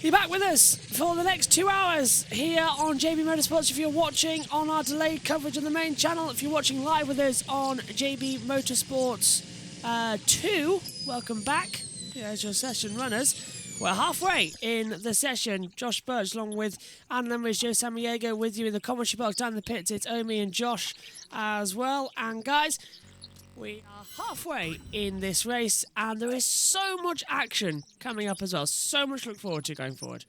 You're back with us for the next 2 hours here on JB Motorsports. If you're watching on our delayed coverage on the main channel, if you're watching live with us on JB Motorsports 2, welcome back. Here's your session runners. We're halfway in the session. Josh Birch along with Anne Lemridge, Joe Samaniego with you in the commentary box down in the pits. It's Omi and Josh as well. And guys, we are halfway in this race, and there is so much action coming up as well. So much to look forward to going forward.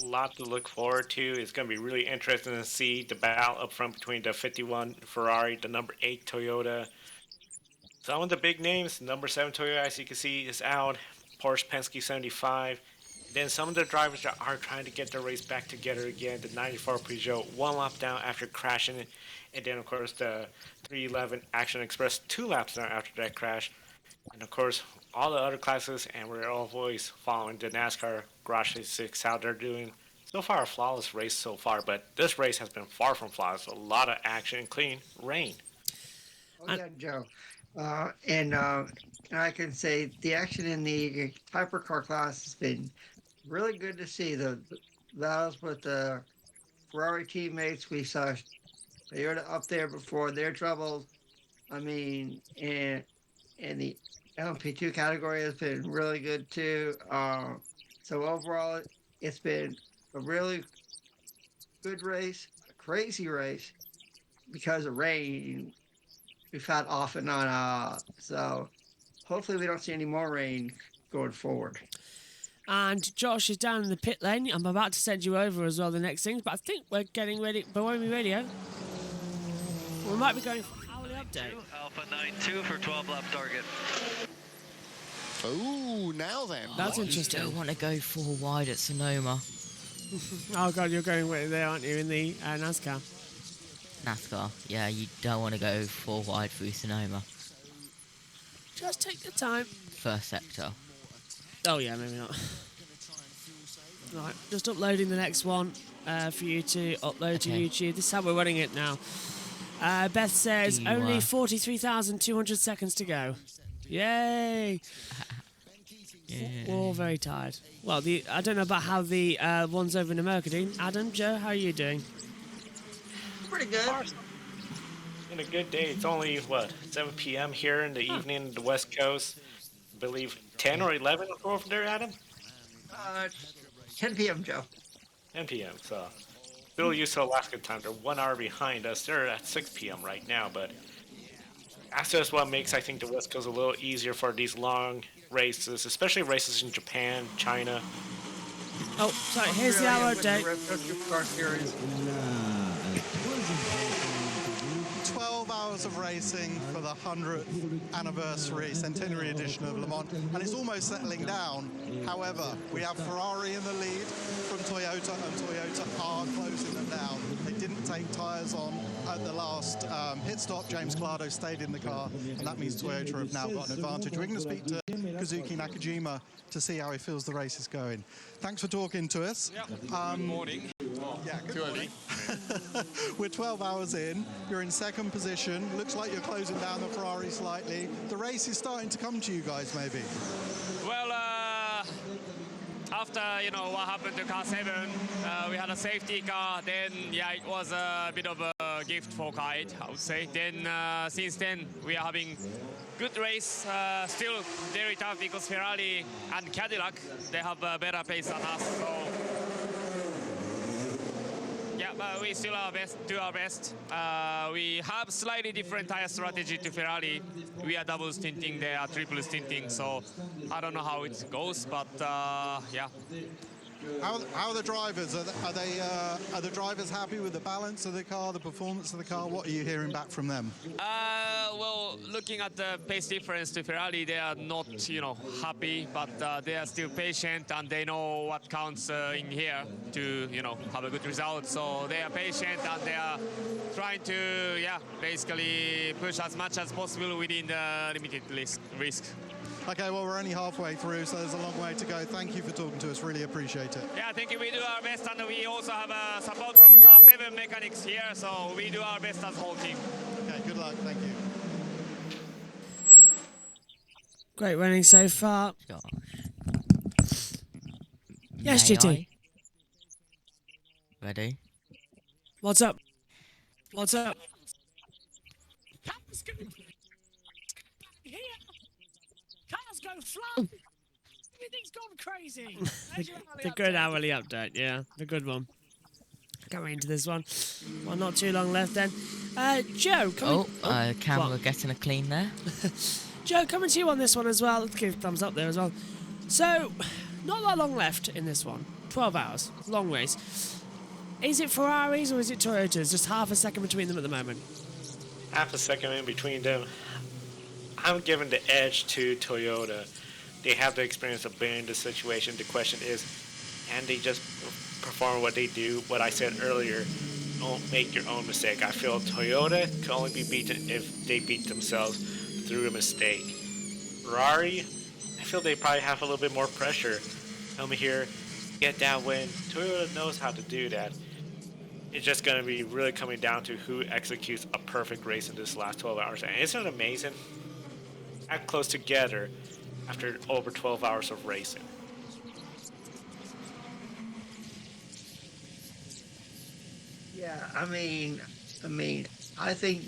A lot to look forward to. It's going to be really interesting to see the battle up front between the 51 Ferrari, the number 8 Toyota. Some of the big names, number 7 Toyota, as you can see, is out. Porsche Penske 75. Then some of the drivers that are trying to get their race back together again. The 94 Peugeot, 1 lap down after crashing. And then, of course, the 311 Action Express, 2 laps down after that crash. And, of course, all the other classes, and we're always following the NASCAR Garage 6, how they're doing. So far, a flawless race so far, but this race has been far from flawless. A lot of action, including rain. Oh, yeah, Joe. And I can say the action in the hypercar class has been really good to see. The battles with the Ferrari teammates, we saw Toyota up there before their troubles. I mean, and the LMP2 category has been really good too. So overall, it's been a really good race, a crazy race because of rain. We've had off and on. So hopefully we don't see any more rain going forward. And Josh is down in the pit lane. I'm about to send you over as well the next things, but I think we're getting ready. Boemi Radio. We might be going for an hourly update. Alpha 9-2 for 12 lap target. Oh, now then. That's interesting. You don't want to go 4 wide at Sonoma. Oh, God, you're going way there, aren't you, in the NASCAR? NASCAR, yeah, you don't want to go 4 wide through Sonoma. Just take your time. First sector. Oh, yeah, maybe not. Right, just uploading the next one for you to upload to YouTube. This is how we're running it now. Beth says, only 43,200 seconds to go. Yay! Yeah. We're all very tired. Well, I don't know about how the ones over in America are doing. Adam, Joe, how are you doing? Pretty good. In a good day. It's only, 7 p.m. here in the evening on the West Coast. I believe 10 or 11 over there, Adam? 10 p.m., Joe. 10 p.m. So still used to Alaska time. They're 1 hour behind us. They're at 6 p.m. right now, but that's just what makes, I think, the West Coast a little easier for these long races, especially races in Japan, China. Oh, sorry, here's the hour update. 12 hours of racing for the 100th anniversary centenary edition of Le Mans, and it's almost settling down. However, we have Ferrari in the lead from Toyota, and Toyota are closing them down. They didn't take tyres on at the last pit stop. James Clardo stayed in the car, and that means Toyota have now got an advantage. We're going to speak to Kazuki Nakajima to see how he feels the race is going. Thanks for talking to us. Good morning. Yeah, good morning. We're 12 hours in. You're in second position. Looks like you're closing down the Ferrari slightly. The race is starting to come to you guys, maybe. Well, after what happened to car 7, we had a safety car. Then it was a bit of a gift for car 8, I would say. Then since then we are having good race. Still very tough because Ferrari and Cadillac, they have a better pace than us. So yeah, but we still do our best. We have slightly different tire strategy to Ferrari. We are double stinting, they are triple stinting, so I don't know how it goes, but yeah. How are the drivers? Are the drivers happy with the balance of the car, the performance of the car? What are you hearing back from them? Well, looking at the pace difference to Ferrari, they are not, happy, but they are still patient and they know what counts in here to, have a good result. So they are patient and they are trying to, basically push as much as possible within the limited risk. Okay, well, we're only halfway through, so there's a long way to go. Thank you for talking to us. Really appreciate it. Yeah, thank you. We do our best, and we also have support from car 7 mechanics here, so we do our best as a whole team. Okay, good luck. Thank you. Great running so far. Yes, May GT. I? Ready? What's up? What's up? Cars go here. Cars go flying. Everything's gone crazy. The good hourly update, yeah, the good one. Going into this one. Well, not too long left then. Joe, Camera getting a clean there. Joe, coming to you on this one as well. Give a thumbs up there as well. So, not that long left in this one. 12 hours. Long race. Is it Ferraris or is it Toyotas? Just half a second between them at the moment. Half a second in between them. I'm giving the edge to Toyota. They have the experience of being in this situation. The question is, can they just perform what they do? What I said earlier, don't make your own mistake. I feel Toyota can only be beaten if they beat themselves through a mistake. Ferrari, I feel they probably have a little bit more pressure. Come here, get that win. Toyota knows how to do that. It's just going to be really coming down to who executes a perfect race in this last 12 hours. And isn't it amazing? That close together after over 12 hours of racing. Yeah, I think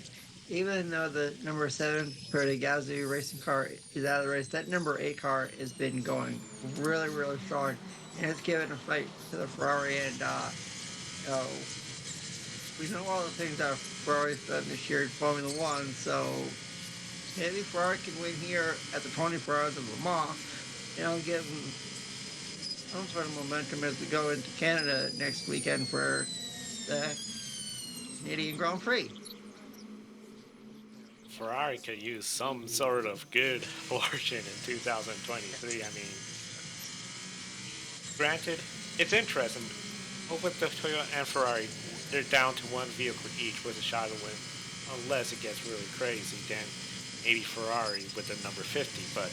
even though the number 7 Gazoo racing car is out of the race, that number 8 car has been going really, really strong, and it's given a fight to the Ferrari. And we know all the things that Ferrari's done this year in Formula One, so maybe Ferrari can win here at the 24 Hours of Le Mans, give them some sort of momentum as we go into Canada next weekend for the Canadian Grand Prix. Ferrari could use some sort of good fortune in 2023. I mean, granted, it's interesting. But with the Toyota and Ferrari, they're down to one vehicle each with a shot to win. Unless it gets really crazy, then maybe Ferrari with the number 50. But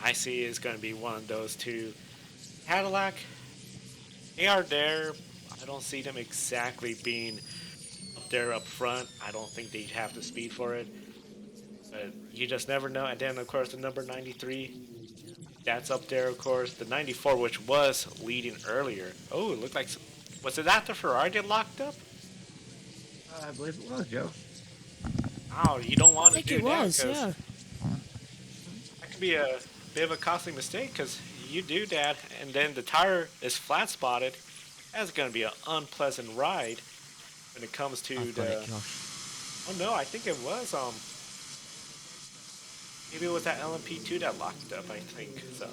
I see it's going to be one of those two. Cadillac, they are there. I don't see them exactly being up there up front. I don't think they have the speed for it. But you just never know. And then, of course, the number 93, that's up there, of course. The 94, which was leading earlier. Oh, it looked like... Was it after Ferrari that locked up? I believe it was, Joe. Oh, you don't want to do that. I think it was, yeah. That could be a bit of a costly mistake because you do that and then the tire is flat spotted. That's going to be an unpleasant ride when it comes to Oh no, I think it was maybe it was that LMP2 that locked up, I think. So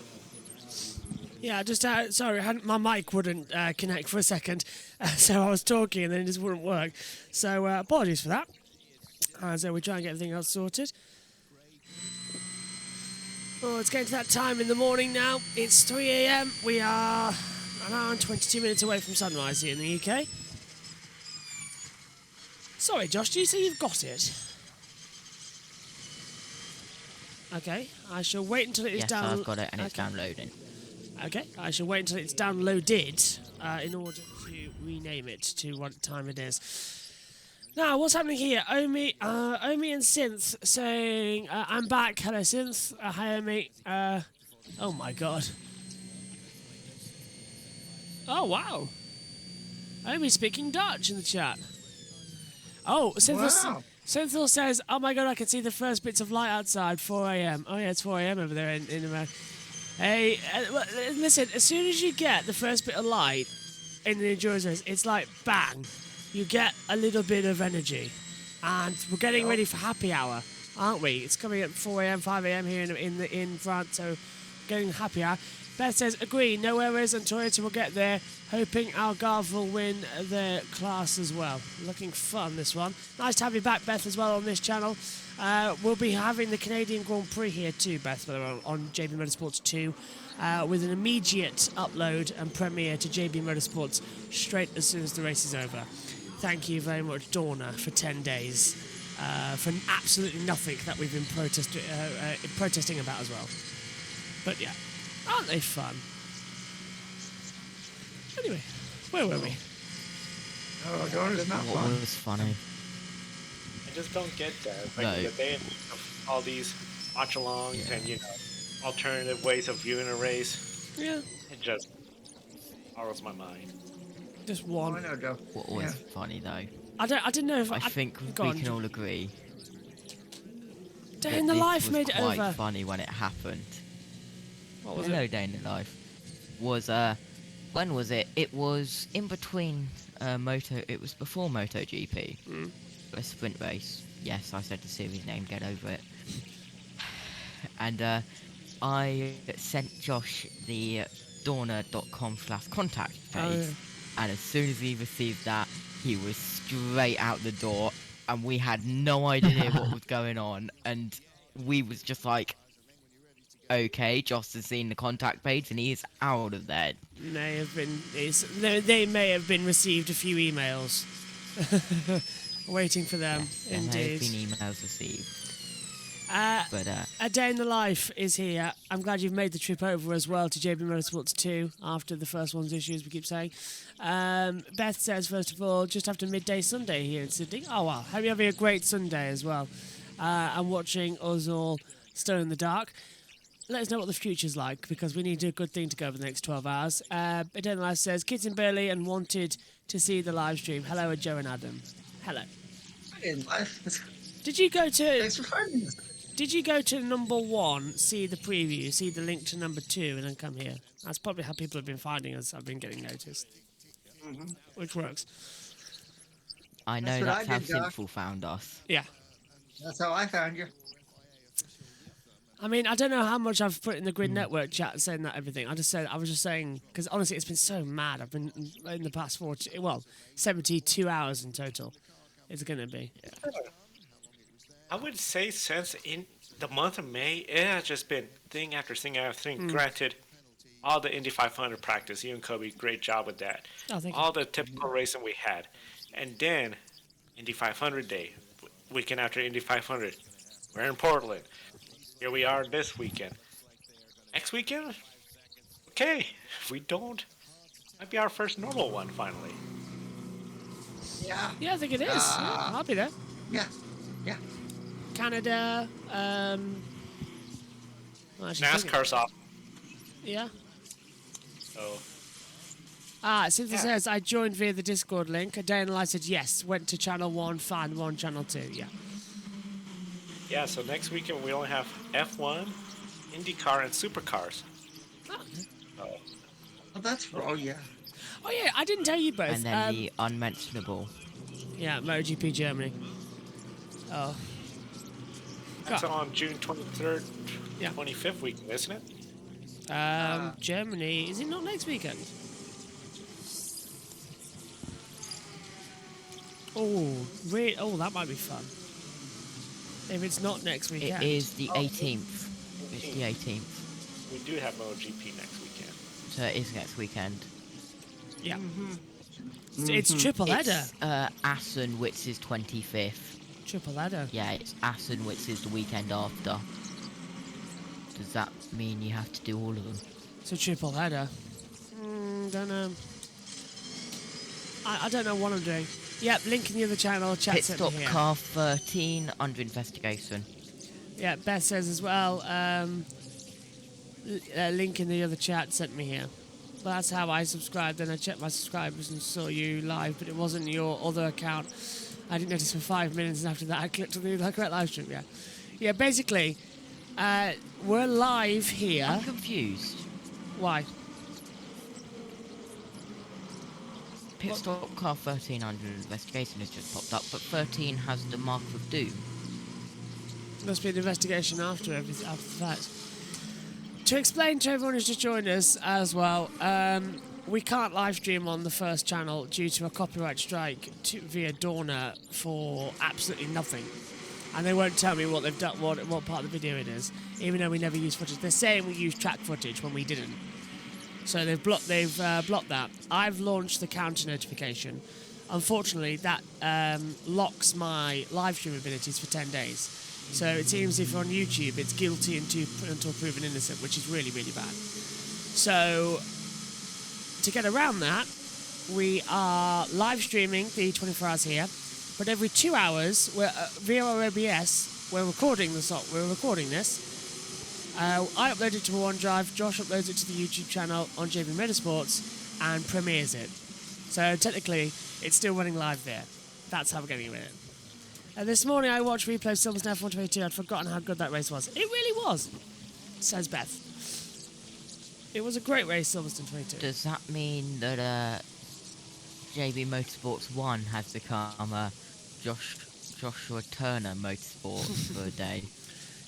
Yeah, just sorry, my mic wouldn't connect for a second, so I was talking and then it just wouldn't work. So apologies for that. So we try and get everything else sorted. Oh, it's getting to that time in the morning now. It's 3 a.m. We are an hour and 22 minutes away from sunrise here in the UK. Sorry, Josh, do you say you've got it? Okay, I shall wait until it is down. Yes, I've got it and it's downloading. Okay, I shall wait until it's downloaded in order to rename it to what time it is. Now, what's happening here? Omi and Synth saying, I'm back. Hello, Synth. Hi, Omi. Oh, my God. Oh, wow. Omi speaking Dutch in the chat. Oh, Synthil says, oh, my God, I can see the first bits of light outside, 4 a.m. Oh, yeah, it's 4 a.m. over there in America. Hey, listen, as soon as you get the first bit of light in the endurance race, it's like, bang. You get a little bit of energy. And we're getting ready for happy hour, aren't we? It's coming at 4 a.m., 5 a.m. here in France, so getting happy hour. Beth says, agree, no errors, and Toyota will get there, hoping Algarve will win their class as well. Looking fun, this one. Nice to have you back, Beth, as well on this channel. We'll be having the Canadian Grand Prix here too, Beth, on JB Motorsports 2. With an immediate upload and premiere to JB Motorsports straight as soon as the race is over. Thank you very much, Dorna, for 10 days for absolutely nothing that we've been protesting about as well. But yeah, aren't they fun? Anyway, where were we? Oh, Dorna's not What fun. was funny? I just don't get that. Like No. the day of all these watch-alongs and alternative ways of viewing a race. Yeah. It just Borrows my mind. Just Oh, one. I know, Joe. What was Yeah. funny though, I didn't know if I think go we on, can all agree Day that in the this life was made it quite over. funny when it happened. What was Hello, it? Day in the Life. Was when was it? It was in between It was before MotoGP. A sprint race. Yes, I said the series name. Get over it. And I sent Josh the Dorna.com/contact page, Oh, yeah. and as soon as he received that, he was straight out the door, and we had no idea what was going on, and we was just like, okay, Josh has seen the contact page, and he is out of there. May have been. They may have been received a few emails. Waiting for them. Yes, there may have Indeed. been emails received, Uh, but A Day in the Life is here. I'm glad you've made the trip over as well to JB Motorsports 2 after the first one's issues, we keep saying. Beth says, first of all, just after midday Sunday here in Sydney. Oh, wow. Hope you're having a great Sunday as well. And watching us all stir in the dark. Let us know what the future's like, because we need a good thing to go over the next 12 hours. A Day in the Life says, kids in Burley and wanted to see the live stream. Hello, Joe and Adam. Hello. In life. Did you go to... Thanks for finding us. Did you go to number 1, see the preview, see the link to number 2, and then come here? That's probably how people have been finding us. I've been getting noticed. Which works. I know That's what that's I how did, Doc. Sinful found us. Yeah. That's how I found you. I mean, I don't know how much I've put in the Grid Network chat saying that everything. I was just saying, because honestly, it's been so mad. I've been in the past 72 hours in total. It's going to be. I would say since in the month of May, it has just been thing after thing after thing. Granted, all the Indy 500 practice, you and Kobe, great job with that. Oh, thank you. All the typical racing we had. And then, Indy 500 day, weekend after Indy 500, we're in Portland. Here we are this weekend. Next weekend? Okay, if we don't, might be our first normal one finally. Yeah. Yeah, I think it is. Yeah, I'll be there. Yeah. Yeah. Canada. Well, actually, NASCAR's off, Yeah. so Cynthia says, I joined via the Discord link. A Day in the Life said yes. Went to channel 1, fan 1, channel 2. Yeah. yeah. So next weekend we only have F1, IndyCar, and Supercars. Oh, So, Well, that's oh yeah. oh yeah, I didn't tell you both. And then the unmentionable. Yeah, MotoGP Germany. Oh. that's God. on June 23rd, Yeah. 25th weekend, isn't it? Germany. Is it not next weekend? Oh, oh, that might be fun. If it's not next weekend. It is the 18th. It's the 18th. We do have MotoGP next weekend. So it is next weekend. Yeah. It's triple header. It's Assen, which is 25th. Triple header. Yeah, it's Assen, which is the weekend after. Does that mean you have to do all of them? It's a triple header. Don't know. I don't know what I'm doing. Yep, link in the other channel. Chat Pit sent me stop here. car 13 under investigation. Yeah, Beth says as well. Link in the other chat sent me here. Well, that's how I subscribed. Then I checked my subscribers and saw you live, but it wasn't your other account. I didn't notice for 5 minutes, and after that, I clicked on the correct live stream. Yeah, yeah. Basically, we're live here. I'm confused. Why? Pit stop car 13 under investigation has just popped up, but 13 has the mark of doom. Must be an investigation after the fact. To explain to everyone who's just joined us as well, we can't live stream on the first channel due to a copyright strike via Dorna for absolutely nothing. And they won't tell me what they've done, what part of the video it is, even though we never use footage. They're saying we used track footage when we didn't. So they've blocked that. I've launched the counter notification. Unfortunately, that locks my live stream abilities for 10 days. So it seems if you're on YouTube, it's guilty until proven innocent, which is really, really bad. So to get around that, we are live streaming the 24 hours here, but every 2 hours, we're via our OBS, we're recording this. I upload it to OneDrive, Josh uploads it to the YouTube channel on JB Motorsports, and premieres it. So technically, it's still running live there. That's how we're getting with it. This morning I watched replay of Silverstone F122. I'd forgotten how good that race was. It really was, says Beth. It was a great race, Silverstone 22. Does that mean that JB Motorsports 1 has become a Joshua Turner Motorsports for a day?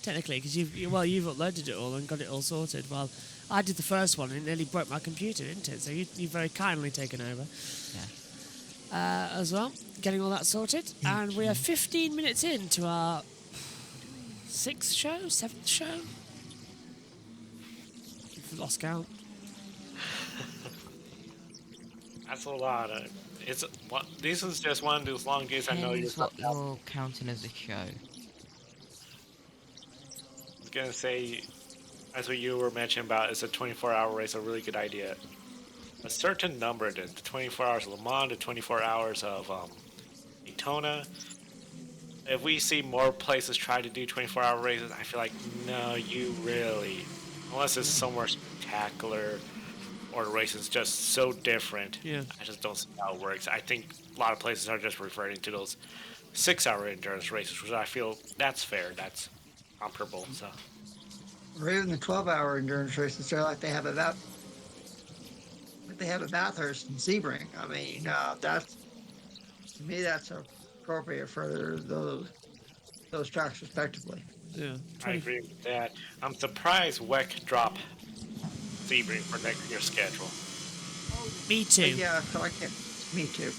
Technically, because you've uploaded it all and got it all sorted. Well, I did the first one and it nearly broke my computer, didn't it? So you've very kindly taken over. Yeah. As well, getting all that sorted. And we are 15 minutes into our 6th show, 7th show. I've lost count. That's a lot. This is just one of those long days. I know Depends what you're counting as a show. I was gonna say, as what you were mentioning about, is a 24-hour race a really good idea? A certain number, the 24 hours of Le Mans, the 24 hours of Daytona. If we see more places try to do 24-hour races, I feel like, no, you really, unless it's somewhere spectacular or the race is just so different, Yeah. I just don't see how it works. I think a lot of places are just referring to those 6-hour endurance races, which I feel that's fair, that's comparable. So, Or even the 12-hour endurance races, they're like they have about Bathurst and Sebring. I mean, that's, to me, that's appropriate for those tracks respectively. Yeah. I agree with that. I'm surprised WEC dropped Sebring for next year's schedule. Me too. Yeah, so I can't. Me too.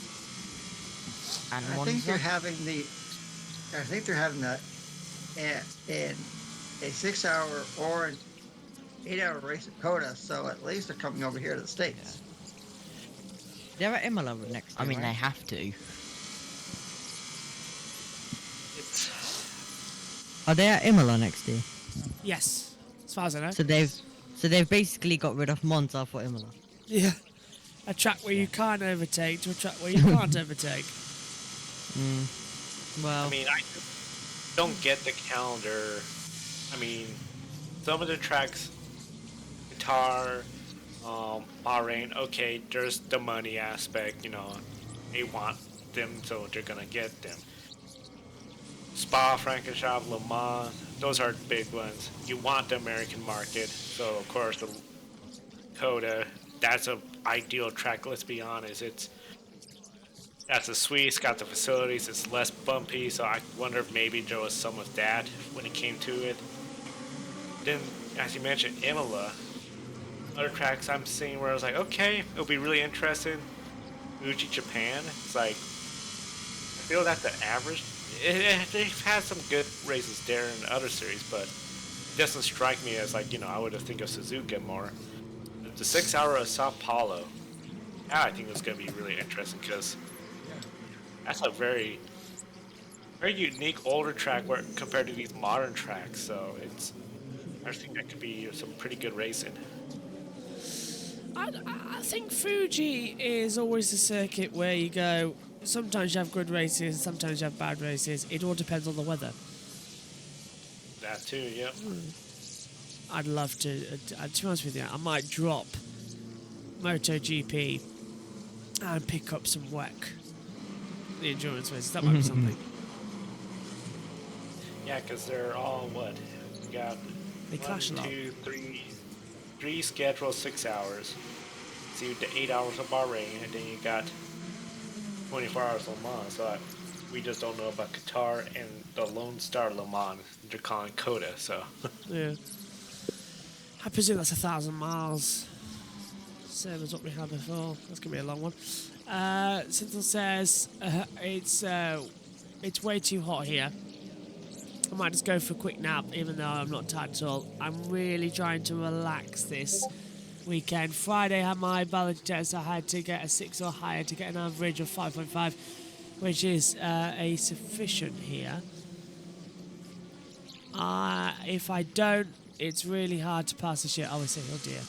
And I think they're having the in a 6-hour or an 8-hour race at Coda, so at least they're coming over here to the States. They're at Imola next I year, mean, right? they have to. Are they at Imola next year? Yes, as far as I know. So they've basically got rid of Monza for Imola. Yeah. A track where you can't overtake to a track where you can't overtake. Well, I mean, I just don't get the calendar. I mean, some of the tracks, Qatar, Bahrain, okay, there's the money aspect, they want them, so they're gonna get them. Spa, Francorchamps, Le Mans, those are big ones. You want the American market, so of course the Coda, that's a ideal track. Let's be honest, that's a sweet. It's got the facilities. It's less bumpy, so I wonder if maybe there was some of that when it came to it. Then, as you mentioned, Imola, other tracks I'm seeing where I was like, okay, it'll be really interesting. Fuji, Japan, it's like, I feel that the average, they've had some good races there in the other series, but it doesn't strike me as like, I would have think of Suzuka more. The 6-hour of Sao Paulo, I think it's going to be really interesting because that's a very, very unique older track compared to these modern tracks. So I think that could be some pretty good racing. I think Fuji is always a circuit where you go, sometimes you have good races, sometimes you have bad races. It all depends on the weather. That too, yep. I'd love to be honest with you, I might drop MotoGP and pick up some WEC. The endurance races, that might be something. Yeah, because they're all what? You got They clash a lot. 1, 2, 3 scheduled 6 hours. See the 8 hours of Bahrain, and then you got 24 hours of Le Mans. So we just don't know about Qatar and the Lone Star Le Mans. They're calling Coda, so. Yeah. I presume that's 1,000 miles. Same as what we had before. That's going to be a long one. Cynthia says it's way too hot here. I might just go for a quick nap, even though I'm not tired at all. I'm really trying to relax this weekend. Friday I had my biology test. I had to get a 6 or higher to get an average of 5.5, which is a sufficient here. If I don't, it's really hard to pass the shit. I would say, oh dear.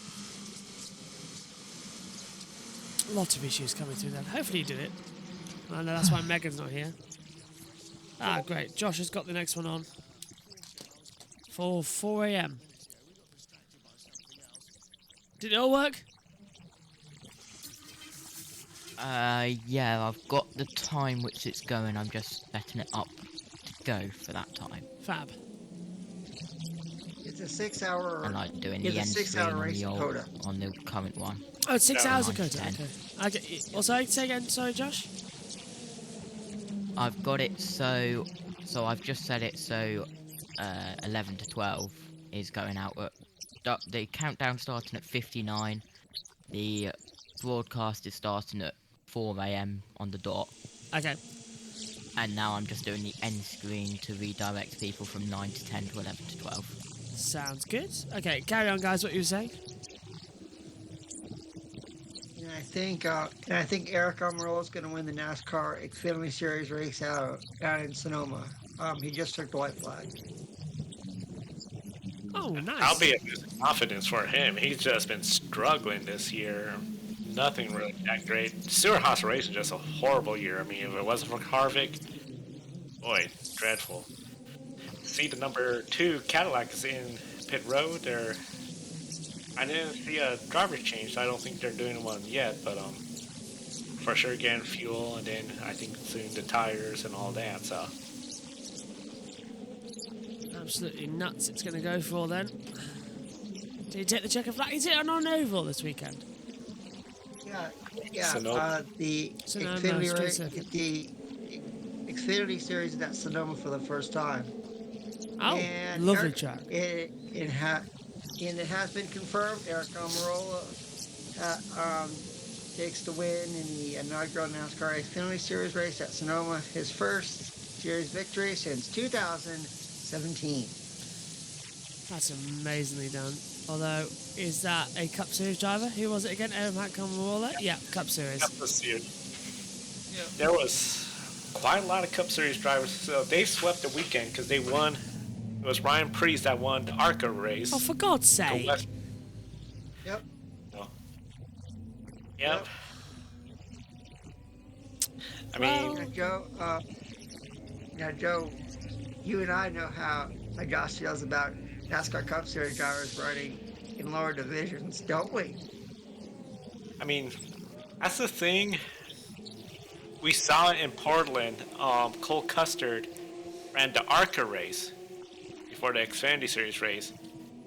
A lot of issues coming through then. Hopefully you did it. I know that's why Megan's not here. Great. Josh has got the next one on for 4 a.m. Did it all work? Yeah, I've got the time which it's going. I'm just setting it up to go for that time. Fab. It's a 6-hour. And like doing It's the a end 6-hour screen on race the in old, Coda. on the current one. Oh, it's 6 No. hours of 9 to Coda. 10. Okay. Also, say again. Sorry, Josh. I've got it so I've just set it so 11 to 12 is going out at the countdown starting at 59. The broadcast is starting at 4 a.m. on the dot, Okay. and now I'm just doing the end screen to redirect people from 9 to 10 to 11 to 12. Sounds good. Okay, carry on, guys. What you were saying? And I think Eric Amarola is going to win the NASCAR Xfinity Series race out in Sonoma. He just took the white flag. Oh, nice. I'll be at confidence for him. He's just been struggling this year. Nothing really that great. Stewart Haas Racing just a horrible year. I mean, if it wasn't for Harvick, boy, dreadful. See the number 2 Cadillac is in pit road. I didn't see a driver change, so I don't think they're doing one yet. But for sure getting fuel, and then I think soon the tires and all that. So Absolutely nuts it's going to go for then. Did you take the checker flag? Is it an oval this weekend? Yeah. Sonoma. The Sonoma, Xfinity race, Circuit. the Xfinity Series is at Sonoma for the first time. Oh, And lovely Eric- track. It has been confirmed. Eric Almirola takes the win in the inaugural NASCAR Xfinity Series race at Sonoma. His first series victory since 2017. That's amazingly done. Although, is that a Cup Series driver? Who was it again? Eric Almirola? Yeah, Cup Series. Cup Series. There was quite a lot of Cup Series drivers. So they swept the weekend because they won. It was Ryan Preece that won the ARCA race. Oh, for God's The sake. West- Yep. no. Yep. I mean, Now, Joe, you and I know how Josh feels about NASCAR Cup Series drivers running in lower divisions, don't we? that's the thing. We saw it in Portland. Cole Custard ran the ARCA race before the Xfinity Series race.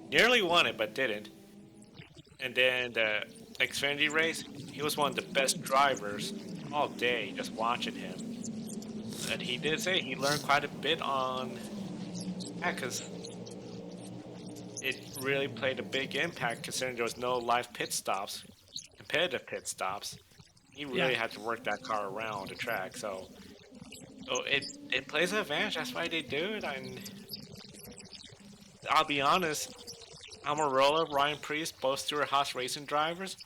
Nearly won it, but didn't. And then the Xfinity race, he was one of the best drivers all day, just watching him. And he did say he learned quite a bit on that, because it really played a big impact considering there was no live pit stops, competitive pit stops. He really had to work that car around the track, so it plays an advantage. That's why they do it. And I'll be honest, Almirola, Ryan Preece, both Stewart Haas racing drivers.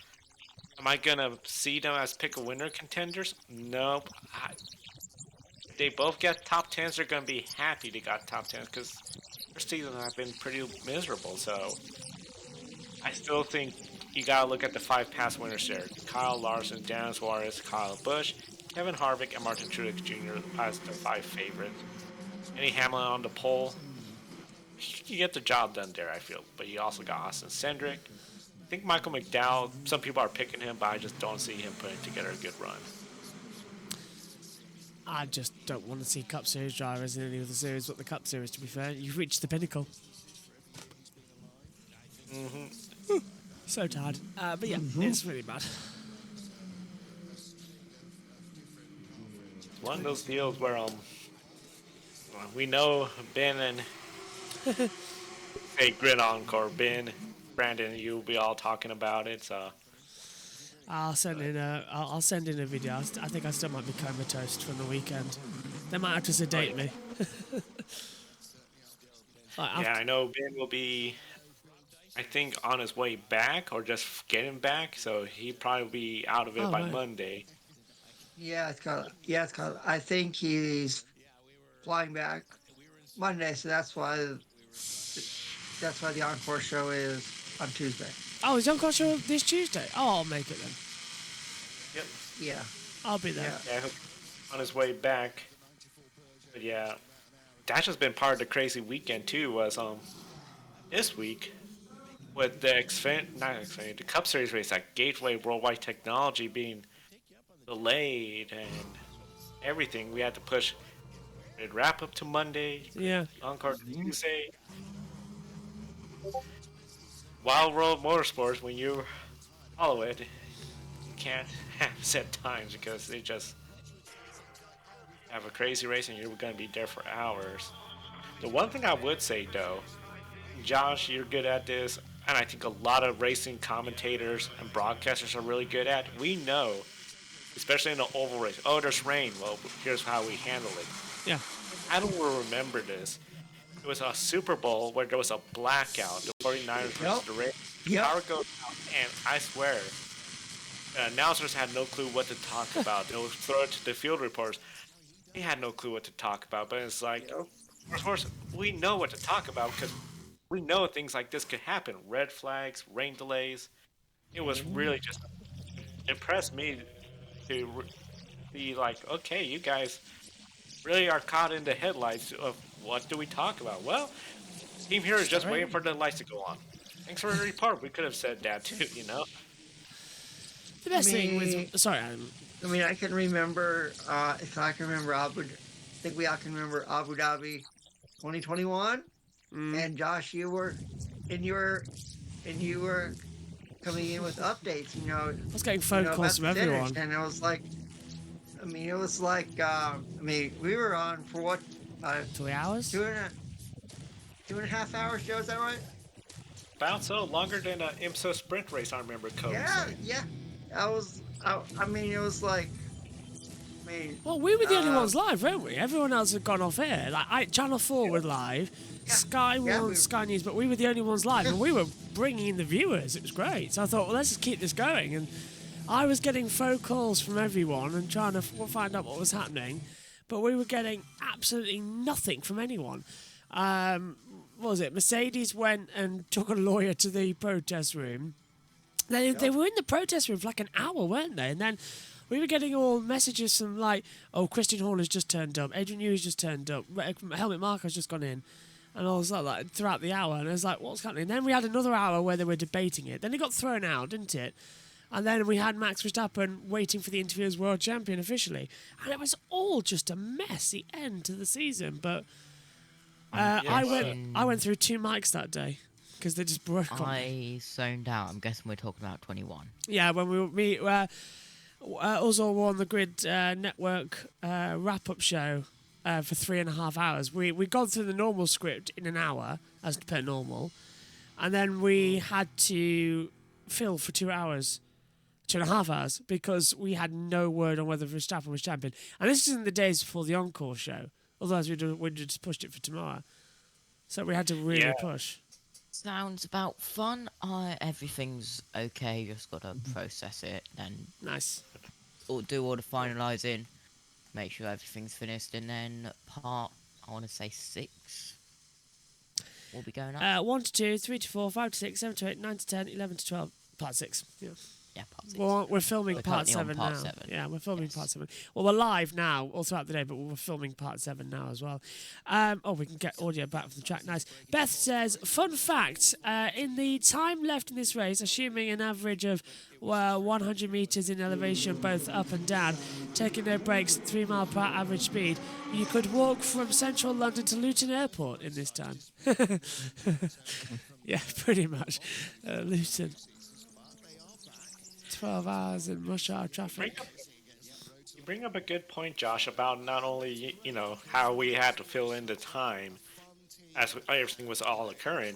Am I gonna see them as pick a winner contenders? Nope. They both get top 10s. They're gonna be happy they got top 10s because their seasons have been pretty miserable. So I still think you gotta look at the 5 past winners there: Kyle Larson, Dan Suarez, Kyle Busch, Kevin Harvick, and Martin Truex Jr. as the 5 favorites. Any Hamlin on the pole, you get the job done there, I feel. But you also got Austin Cindric. I think Michael McDowell, some people are picking him, but I just don't see him putting together a good run. I just don't want to see Cup Series drivers in any other series but the Cup Series, to be fair. You've reached the pinnacle. So tired. But yeah, it's really bad. It's one of those deals where we know Ben and hey, Grid Encore, Ben, Brandon, you'll be all talking about it. So I'll send in a video. I think I still might be comatose from the weekend. They might have to sedate me. yeah, I know Ben will be, I think, on his way back or just getting back. So he'd probably be out of it by Monday. Yeah, it's called. I think he's flying back Monday, so that's why the encore show is on Tuesday. Oh, is John Show this Tuesday? Oh, I'll make it then. Yep. Yeah. I'll be there. Yeah, on his way back. But yeah, that's just been part of the crazy weekend too. Was this week with the the Cup Series race at Gateway Worldwide Technology being delayed and everything, we had to push it wrap up to Monday, Yeah. Encore to Tuesday. Wild World Motorsports, when you follow it, you can't have set times because they just have a crazy race and you're going to be there for hours. The one thing I would say though, Josh, you're good at this, and I think a lot of racing commentators and broadcasters are really good at. We know, especially in the oval race, oh, there's rain. Well, here's how we handle it. Yeah. I don't remember this. It was a Super Bowl where there was a blackout. The 49ers versus the Raiders. The power goes out, and I swear, the announcers had no clue what to talk about. They would throw it to the field reporters. They had no clue what to talk about, but it's like, of course, we know what to talk about because we know things like this could happen. Red flags, rain delays. It was really just impressed me to be like, okay, you guys really are caught in the headlights of what do we talk about? Well, team here is just waiting for the lights to go on. Thanks for the report. We could have said that too, you know? The best thing with... Sorry, Adam. I mean, I can remember, if I can remember I think we all can remember Abu Dhabi 2021. And Josh, you were coming in with updates, you know. I was getting phone calls from everyone. And it was like, we were on for what? 3 hours? 2.5 hours, Joe, is that right? About so, longer than an IMSA sprint race, I remember Cody saying. Yeah. It was like, well, we were the only ones live, weren't we? Everyone else had gone off air. Like, Channel 4 was live, Sky was Sky News, but we were the only ones live, and we were bringing in the viewers. It was great. So I thought, well, let's just keep this going. And I was getting phone calls from everyone and trying to find out what was happening, but we were getting absolutely nothing from anyone. What was it? Mercedes went and took a lawyer to the protest room. They were in the protest room for like an hour, weren't they? And then we were getting all messages from like, oh, Christian Horner's just turned up, Adrian Newey's just turned up, Helmut Marko's just gone in, and all that like throughout the hour. And it was like, what's happening? And then we had another hour where they were debating it. Then it got thrown out, didn't it? And then we had Max Verstappen waiting for the interview as world champion officially, and it was all just a messy end to the season. But I went through 2 mics that day because they just broke on me. I zoned out. I'm guessing we're talking about 21. Yeah, when us all were on the Grid Network wrap-up show for 3.5 hours. We'd gone through the normal script in an hour, as per normal, and then we had to fill for 2 hours. 2.5 hours, because we had no word on whether Verstappen was champion. And this is in the days before the Encore show. Otherwise, we'd just pushed it for tomorrow. So we had to really push. Sounds about fun. Everything's okay. Just got to process it. Then do all the finalising. Make sure everything's finished. And then part, I want to say 6. will be going up? 1 to 2, 3 to 4, 5 to 6, 7 to 8, 9 to 10, 11 to 12. Part 6. Yeah. Yeah, part 6. Well, we're filming part 7 part now. 7. Yeah, we're filming part 7. Well, we're live now all throughout the day, but we're filming part 7 now as well. We can get audio back from the track. Nice. Beth says, fun fact, in the time left in this race, assuming an average of 100 metres in elevation, both up and down, taking no breaks at 3 mile per hour average speed, you could walk from central London to Luton Airport in this time. Yeah, pretty much. Luton. 12 hours in rush hour traffic. You bring up a good point, Josh, about not only, how we had to fill in the time as everything was all occurring,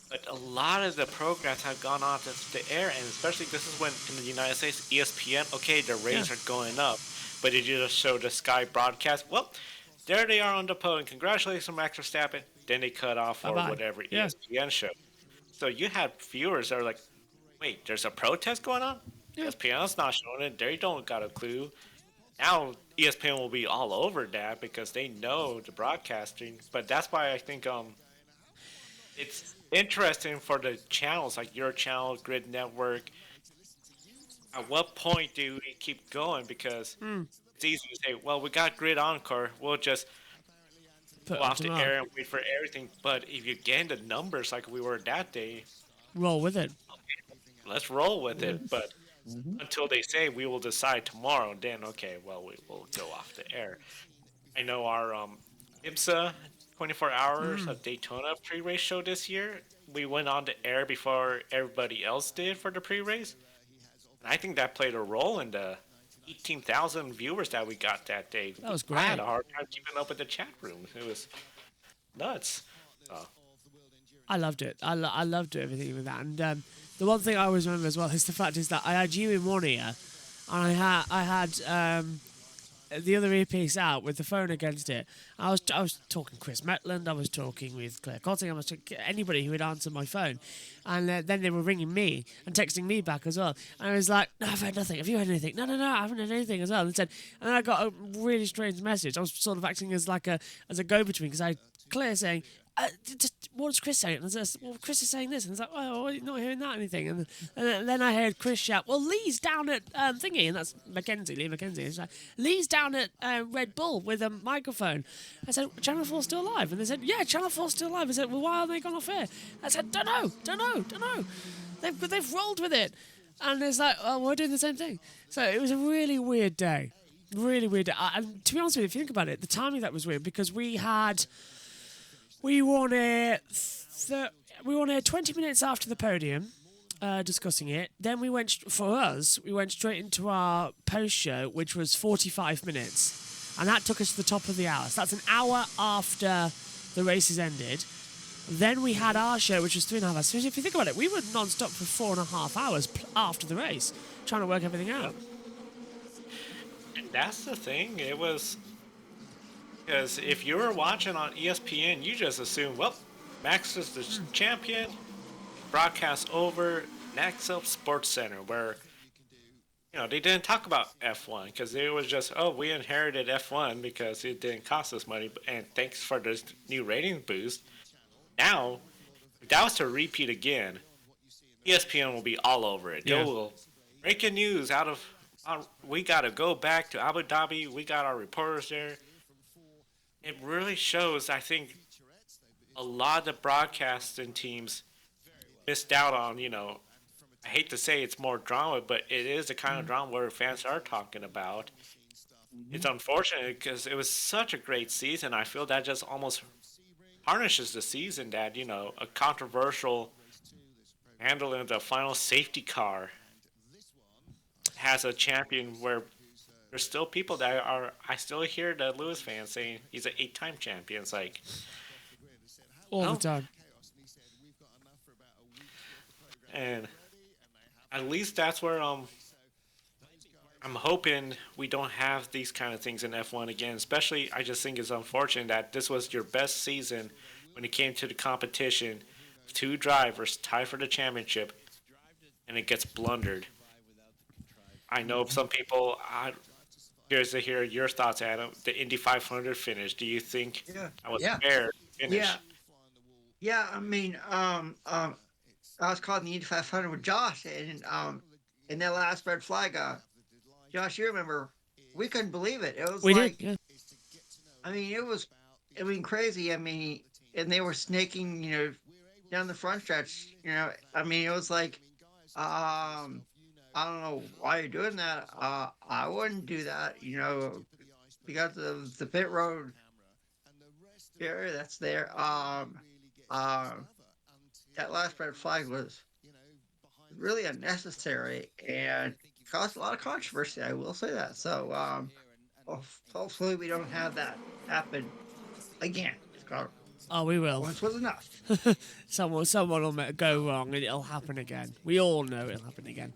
but a lot of the programs have gone off the air, and especially this is when in the United States, ESPN, okay, the ratings are going up, but did you just show the Sky broadcast? Well, there they are on the podium. Congratulations, Max Verstappen. Then they cut off for whatever ESPN show. So you had viewers that are like, wait, there's a protest going on? ESPN's not showing it. They don't got a clue. Now ESPN will be all over that because they know the broadcasting. But that's why I think it's interesting for the channels like your channel, Grid Network. At what point do we keep going? Because it's easy to say, well, we got Grid Encore. We'll just go off the air and wait for everything. But if you get the numbers like we were that day, roll with it. Let's roll with it. But until they say we will decide tomorrow, then okay, well we will go off the air. I know our IMSA 24 hours of Daytona pre-race show this year. We went on the air before everybody else did for the pre-race. And I think that played a role in the 18,000 viewers that we got that day. That was I had great. a hard time keeping up with the chat room. It was nuts. I loved it. I loved everything with that. And the one thing I always remember as well is the fact is that I had you in one ear, and I had the other earpiece out with the phone against it. I was talking Chris Metland. I was talking with Claire Cotting. I was talking anybody who would answer my phone, and then they were ringing me and texting me back as well. And I was like, "No, I've heard nothing. Have you heard anything? No, I haven't heard anything as well." And then I got a really strange message. I was sort of acting as like a go-between because I had Claire saying, what does Chris say? And I said, well, Chris is saying this. And it's like, oh, you're not hearing that anything. And then I heard Chris shout, well, Lee's down at thingy. And that's Lee Mackenzie. And she's like, Lee's down at Red Bull with a microphone. I said, Channel 4's still live? And they said, yeah, Channel 4's still live. I said, well, why are they gone off air? I said, don't know. They've rolled with it. And it's like, oh, we're doing the same thing. So it was a really weird day. Really weird day. And to be honest with you, if you think about it, the timing of that was weird because we were on air 20 minutes after the podium, discussing it. Then we went straight into our post show, which was 45 minutes, and that took us to the top of the hour. So that's an hour after the races ended. Then we had our show, which was 3.5 hours. So if you think about it, we were non-stop for 4.5 hours after the race, trying to work everything out. And that's the thing. It was because if you were watching on ESPN, you just assume, well, Max is the champion. Broadcast over. Next up, Sports Center, where they didn't talk about F1 because it was just, oh, we inherited F1 because it didn't cost us money, and thanks for this new rating boost. Now, if that was to repeat again, ESPN will be all over it. Yeah. They will breaking news out of. We got to go back to Abu Dhabi. We got our reporters there. It really shows, I think, a lot of the broadcasting teams missed out on, I hate to say it's more drama, but it is the kind of drama where fans are talking about. It's unfortunate because it was such a great season. I feel that just almost tarnishes the season that, a controversial handling of the final safety car has a champion where there's still people that are. I still hear the Lewis fans saying he's an 8-time champion. It's like All the time. And at least that's where I'm hoping we don't have these kind of things in F1 again. Especially, I just think it's unfortunate that this was your best season when it came to the competition. 2 drivers tied for the championship, and it gets blundered. I know some people. Curious to hear your thoughts, Adam. The Indy 500 finish. Do you think that was fair finish? Yeah. I mean, I was calling the Indy 500 with Josh, and in that last red flag, Josh, you remember, we couldn't believe it. It was Did, yeah. I mean, it was, crazy. I mean, and they were snaking, down the front stretch. I mean, it was like, I don't know why you're doing that. I wouldn't do that, because of the pit road area that's there. That last red flag was really unnecessary and caused a lot of controversy. I will say that. So, hopefully we don't have that happen again. Oh, we will. Once was enough. Someone will go wrong and it'll happen again. We all know it'll happen again.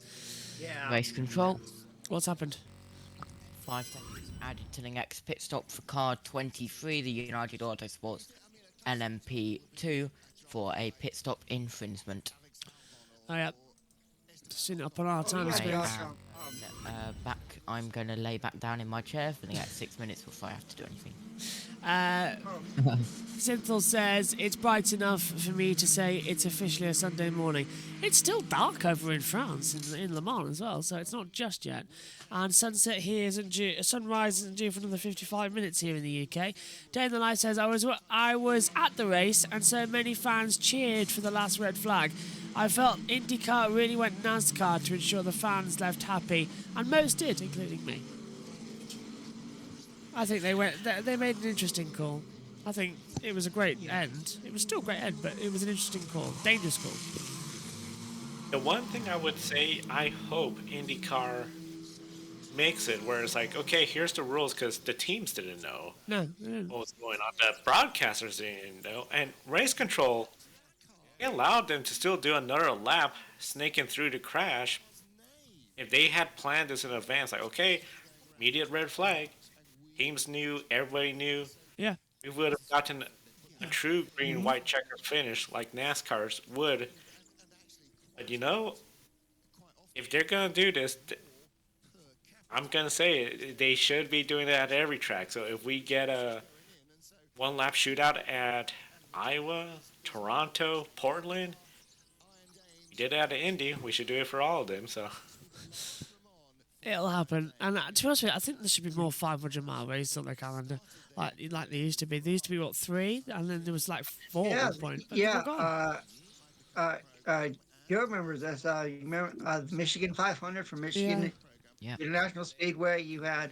Yeah. Race control. What's happened? 5 seconds added to the next pit stop for car 23, the United Autosports LMP2, for a pit stop infringement. Oh, yeah. Seen it up on our time yeah, screen. I'm going to lay back down in my chair for the next 6 minutes before I have to do anything. Synthel says, it's bright enough for me to say it's officially a Sunday morning. It's still dark over in France, in Le Mans as well, so it's not just yet. And sunset here isn't due, sunrise isn't due for another 55 minutes here in the UK. Day in the Life says, I was at the race and so many fans cheered for the last red flag. I felt IndyCar really went NASCAR to ensure the fans left happy, and most did, including me. I think they made an interesting call. I think it was a great end. It was still a great end, but it was an interesting call. Dangerous call. The one thing I would say, I hope IndyCar makes it where it's like, okay, here's the rules, because the teams didn't know No, they didn't. what was going on. The broadcasters didn't know. And race control, they allowed them to still do another lap, snaking through the crash. If they had planned this in advance, like, okay, immediate red flag, teams knew, everybody knew, Yeah. we would have gotten a true green-white checker finish like NASCAR's would. But if they're gonna do this, I'm gonna say it, they should be doing that at every track. So if we get a one-lap shootout at Iowa, Toronto, Portland, we did it at Indy, we should do it for all of them. So It'll happen. And to be honest with you, I think there should be more 500-mile races on the calendar, like they used to be. There used to be, 3? And then there was, 4 at one point. But they're gone. Joe remembers this. You remember the Michigan 500 from Michigan Yeah. International Speedway? You had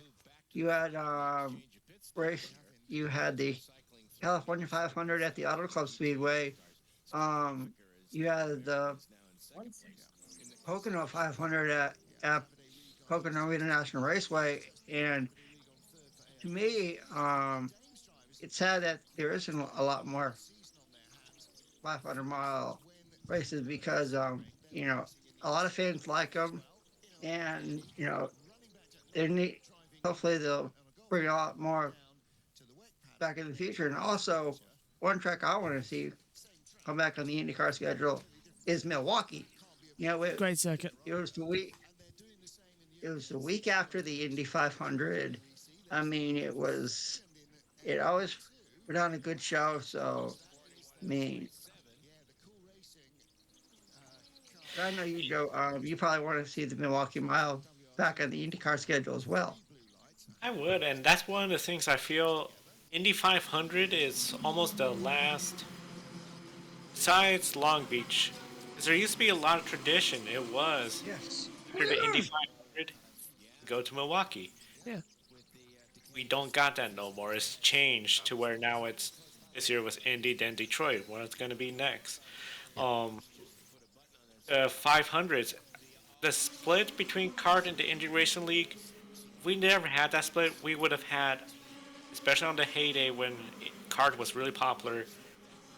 race. You had the California 500 at the Auto Club Speedway. You had the Pocono 500 at Pocono International Raceway, and to me, it's sad that there isn't a lot more 500-mile races because a lot of fans like them, and they need. Hopefully, they'll bring a lot more back in the future. And also, one track I want to see come back on the IndyCar schedule is Milwaukee. Great circuit. It was the week. It was the week after the Indy 500. I mean, it always put on a good show. So, I mean, I know you, Joe. You probably want to see the Milwaukee Mile back on the IndyCar schedule as well. I would, and that's one of the things I feel Indy 500 is almost the last, besides Long Beach, because there used to be a lot of tradition. It was Yes. after the Indy 500, go to Milwaukee. Yeah. We don't got that no more. It's changed to where now this year was Indy, then Detroit. What it's going to be next? The 500s, the split between kart and the Indy Racing League. If we never had that split, we would have had, especially on the heyday when kart was really popular,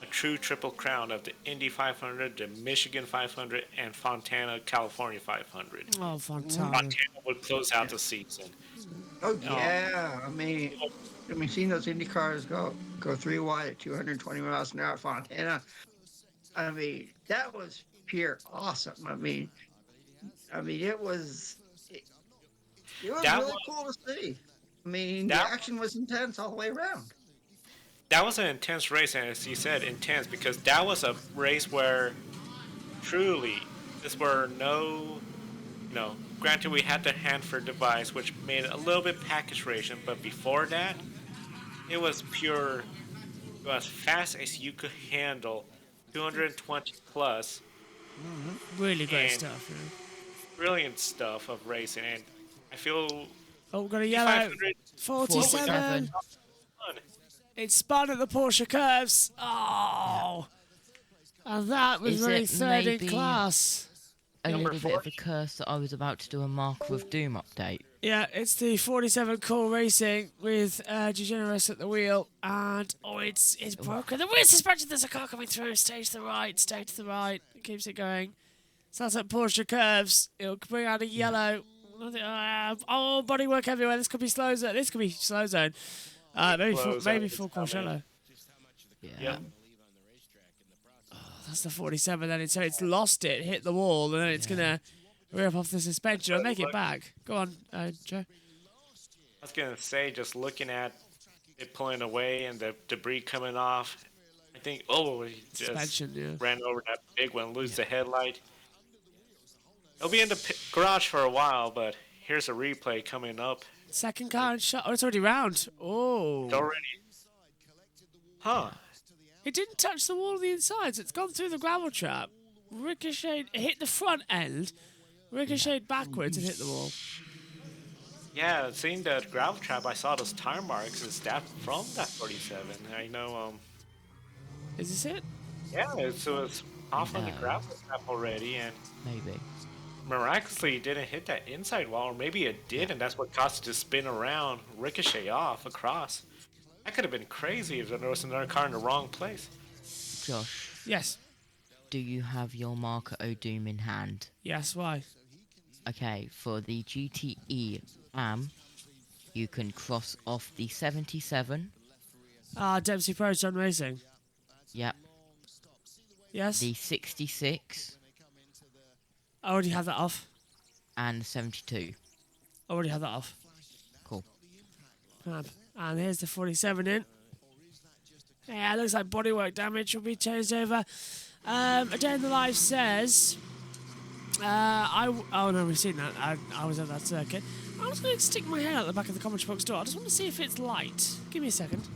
a true triple crown of the Indy 500, the Michigan 500, and Fontana, California 500. Oh, fantastic. Montana would close out the season. Oh yeah. I mean, seeing those Indy cars go 3 wide at 220 miles an hour at Fontana. I mean, that was pure awesome. I mean, it was That really was- cool to see. I mean, the that- action was intense all the way around. That was an intense race, and as you said, intense, because that was a race where truly this were granted we had the Hanford device, which made it a little bit package racing, but before that, it was pure, go as fast as you could handle, 220 plus, Really great And- stuff. Yeah. brilliant stuff of racing, and I feel Oh, we've got a yellow. 500 47. 47. It spun at the Porsche curves. Oh. And that was Is really it third in maybe- class. A Number little bit of a 40. curse that I was about to do a Mark with Doom update. Yeah, it's the 47 Core Racing with DeGeneres at the wheel, and it's broken. The wheel suspension. There's a car coming through. Stay to the right. Stay to the right. It keeps it going. So that's at Porsche curves. It'll bring out a yellow. Bodywork everywhere. This could be slow zone. This could be slow zone. Maybe Slow zone is full coming. Courcello. Yeah. Yep. That's the 47 then. So it's lost it, hit the wall, and then it's gonna rip off the suspension and make it back. Go on, Joe. I was gonna say, just looking at it pulling away and the debris coming off, I think, he just Suspension, yeah. ran over that big one, lose the headlight. It'll be in the garage for a while, but here's a replay coming up. Second car and shot. Oh, it's already round. Oh. It's already. Huh. It didn't touch the wall of the insides. It's gone through the gravel trap. ricocheted, hit the front end, ricocheted backwards and hit the wall. Yeah, seeing the gravel trap, I saw those tire marks. Is that from that 47? I know. Is this it? Yeah, so it's off on the No. gravel trap already, and Maybe. miraculously it didn't hit that inside wall, or maybe it did, and that's what caused it to spin around, ricochet off across. That could have been crazy if there was another car in the wrong place. Josh, Yes. do you have your marker O'Doom in hand? Yes, why? Okay, for the GTE AM, you can cross off the 77. Dempsey Proton Racing. Yep. Yes. The 66 I already have that off. and 72. I already have that off. Cool. Fab. And here's the 47 in. Yeah, it looks like bodywork damage will be changed over. A Day in the Life says... oh no, we've seen that. I was at that circuit. I'm just going to stick my head out the back of the commentary box door. I just want to see if it's light. Give me a second.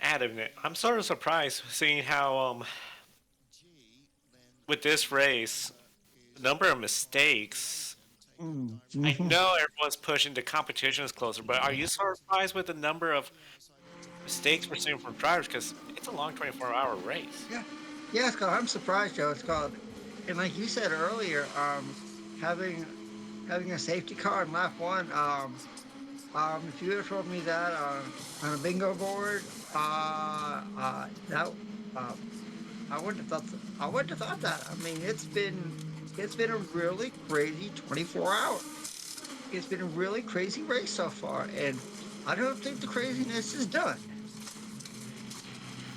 Adam, I'm sort of surprised seeing how, with this race, the number of mistakes. I know everyone's pushing the competition is closer, but are you surprised with the number of mistakes we're seeing from drivers? Because it's a long 24-hour race. Yeah, Scott, I'm surprised, Joe. It's called, and like you said earlier, having a safety car in lap one. If you had told me that on a bingo board, I wouldn't have thought. I wouldn't have thought that. I mean, it's been a really crazy 24 hours. It's been a really crazy race so far, and I don't think the craziness is done.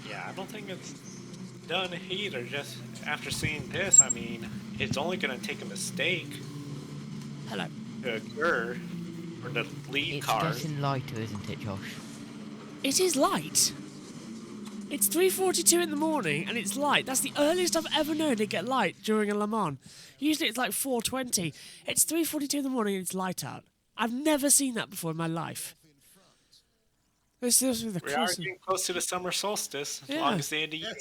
Yeah, I don't think it's done either. Just after seeing this, I mean, it's only going to take a mistake Hello. to occur for the lead It's cars. getting lighter, isn't it, Josh? It is light. It's 3:42 in the morning and it's light. That's the earliest I've ever known it get light during a Le Mans. Usually it's like 4:20. It's 3:42 in the morning and it's light out. I've never seen that before in my life. This is the We are closest. getting close to the summer solstice, Yeah. longest day of the year.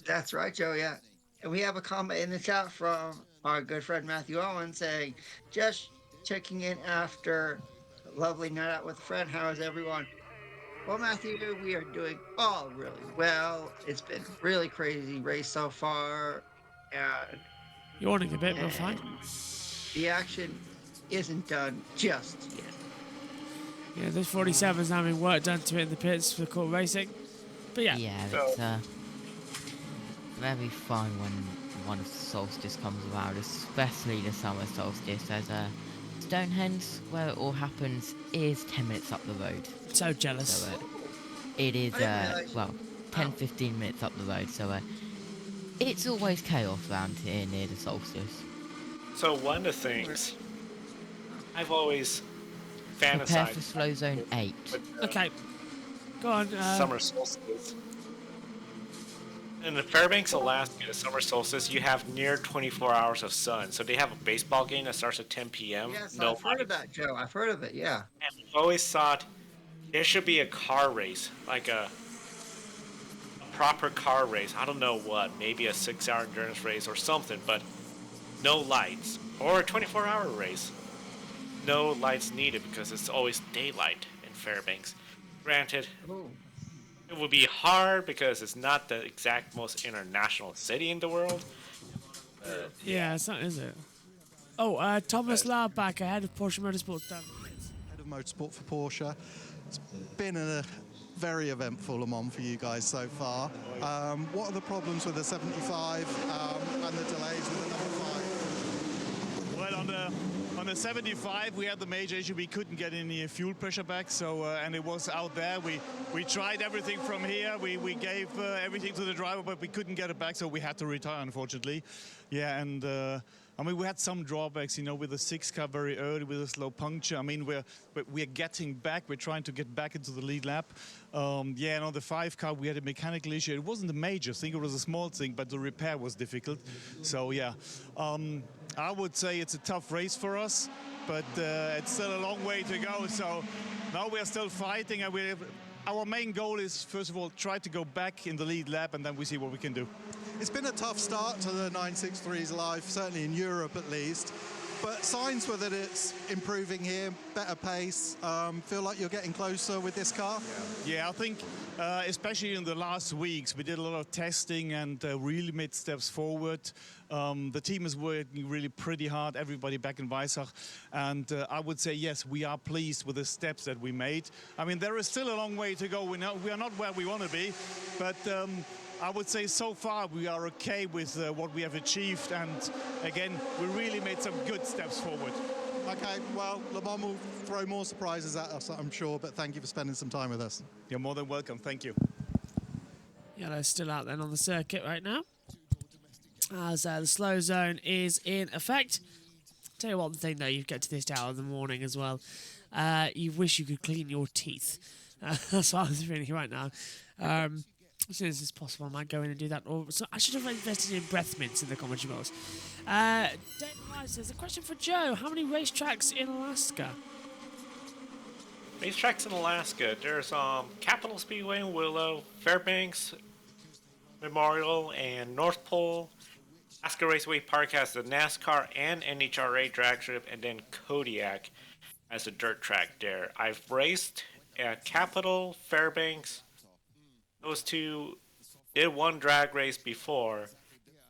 That's right, Joe. Yeah, and we have a comment in the chat from our good friend Matthew Owen saying, "Just checking in after a lovely night out with a friend. How is everyone?" Well, Matthew, we are doing all really well. It's been a really crazy race so far, and Yawning a bit, but fine. the action isn't done just yet. Yeah, this 47's having work done to it in the pits for cool racing. But yeah. Yeah, it's very fun when the solstice comes around, especially the summer solstice. As Stonehenge, where it all happens, is 10 minutes up the road. So jealous. So it is, I didn't realize- 10-15 minutes up the road. So it's always chaos around here near the solstice. So one of the things I've always Prepare for fantasized slow zone 8. with Okay. Go on. summer solstice. In the Fairbanks, Alaska, the summer solstice, you have near 24 hours of sun. So they have a baseball game that starts at 10 p.m. Yes, No I've heard of lights. that, Joe. I've heard of it. Yeah. And I've always thought there should be a car race, like a proper car race. I don't know what, maybe a 6-hour endurance race or something, but no lights. Or a 24-hour race. No lights needed because it's always daylight in Fairbanks. Granted, Oh. it would be hard because it's not the exact most international city in the world. Yeah, it's not, is it? Oh, Thomas Loud back ahead of Porsche Motorsports. Done. Head of motorsport for Porsche. It's been a very eventful Le Mans for you guys so far. What are the problems with the 75 and the delays with the number 5? Well, on the 75, we had the major issue. We couldn't get any fuel pressure back, so and it was out there. We tried everything from here. We gave everything to the driver, but we couldn't get it back, so we had to retire, unfortunately. Yeah, and I mean, we had some drawbacks, you know, with the 6 car very early with a slow puncture. I mean, we're getting back. We're trying to get back into the lead lap. Yeah, and on the 5 car, we had a mechanical issue. It wasn't a major thing. It was a small thing, but the repair was difficult. So, yeah. I would say it's a tough race for us, but it's still a long way to go. So now we are still fighting, and our main goal is, first of all, try to go back in the lead lap, and then we see what we can do. It's been a tough start to the 963's life, certainly in Europe at least. But signs were that it's improving here, better pace. Feel like you're getting closer with this car? Yeah, I think especially in the last weeks, we did a lot of testing and really made steps forward. The team is working really pretty hard, everybody back in Weissach. And I would say, yes, we are pleased with the steps that we made. I mean, there is still a long way to go. We are not where we want to be, but I would say so far we are okay with what we have achieved. And again, we really made some good steps forward. Okay, well, Le Mans will throw more surprises at us, I'm sure, but thank you for spending some time with us. You're more than welcome. Thank you. Yellow's still out then on the circuit right now, as the slow zone is in effect. Tell you one thing though, you get to this hour of the morning as well. You wish you could clean your teeth. That's what I was feeling right now. As soon as it's possible, I might go in and do that. Or so I should have invested in breath mints in the commentary box. Dave Rice says, a question for Joe. How many racetracks in Alaska? Racetracks in Alaska. There's Capitol Speedway in Willow, Fairbanks Memorial, and North Pole. Alaska Raceway Park has the NASCAR and NHRA drag strip, and then Kodiak as a dirt track there. I've raced at Capitol, Fairbanks. Those two did one drag race before,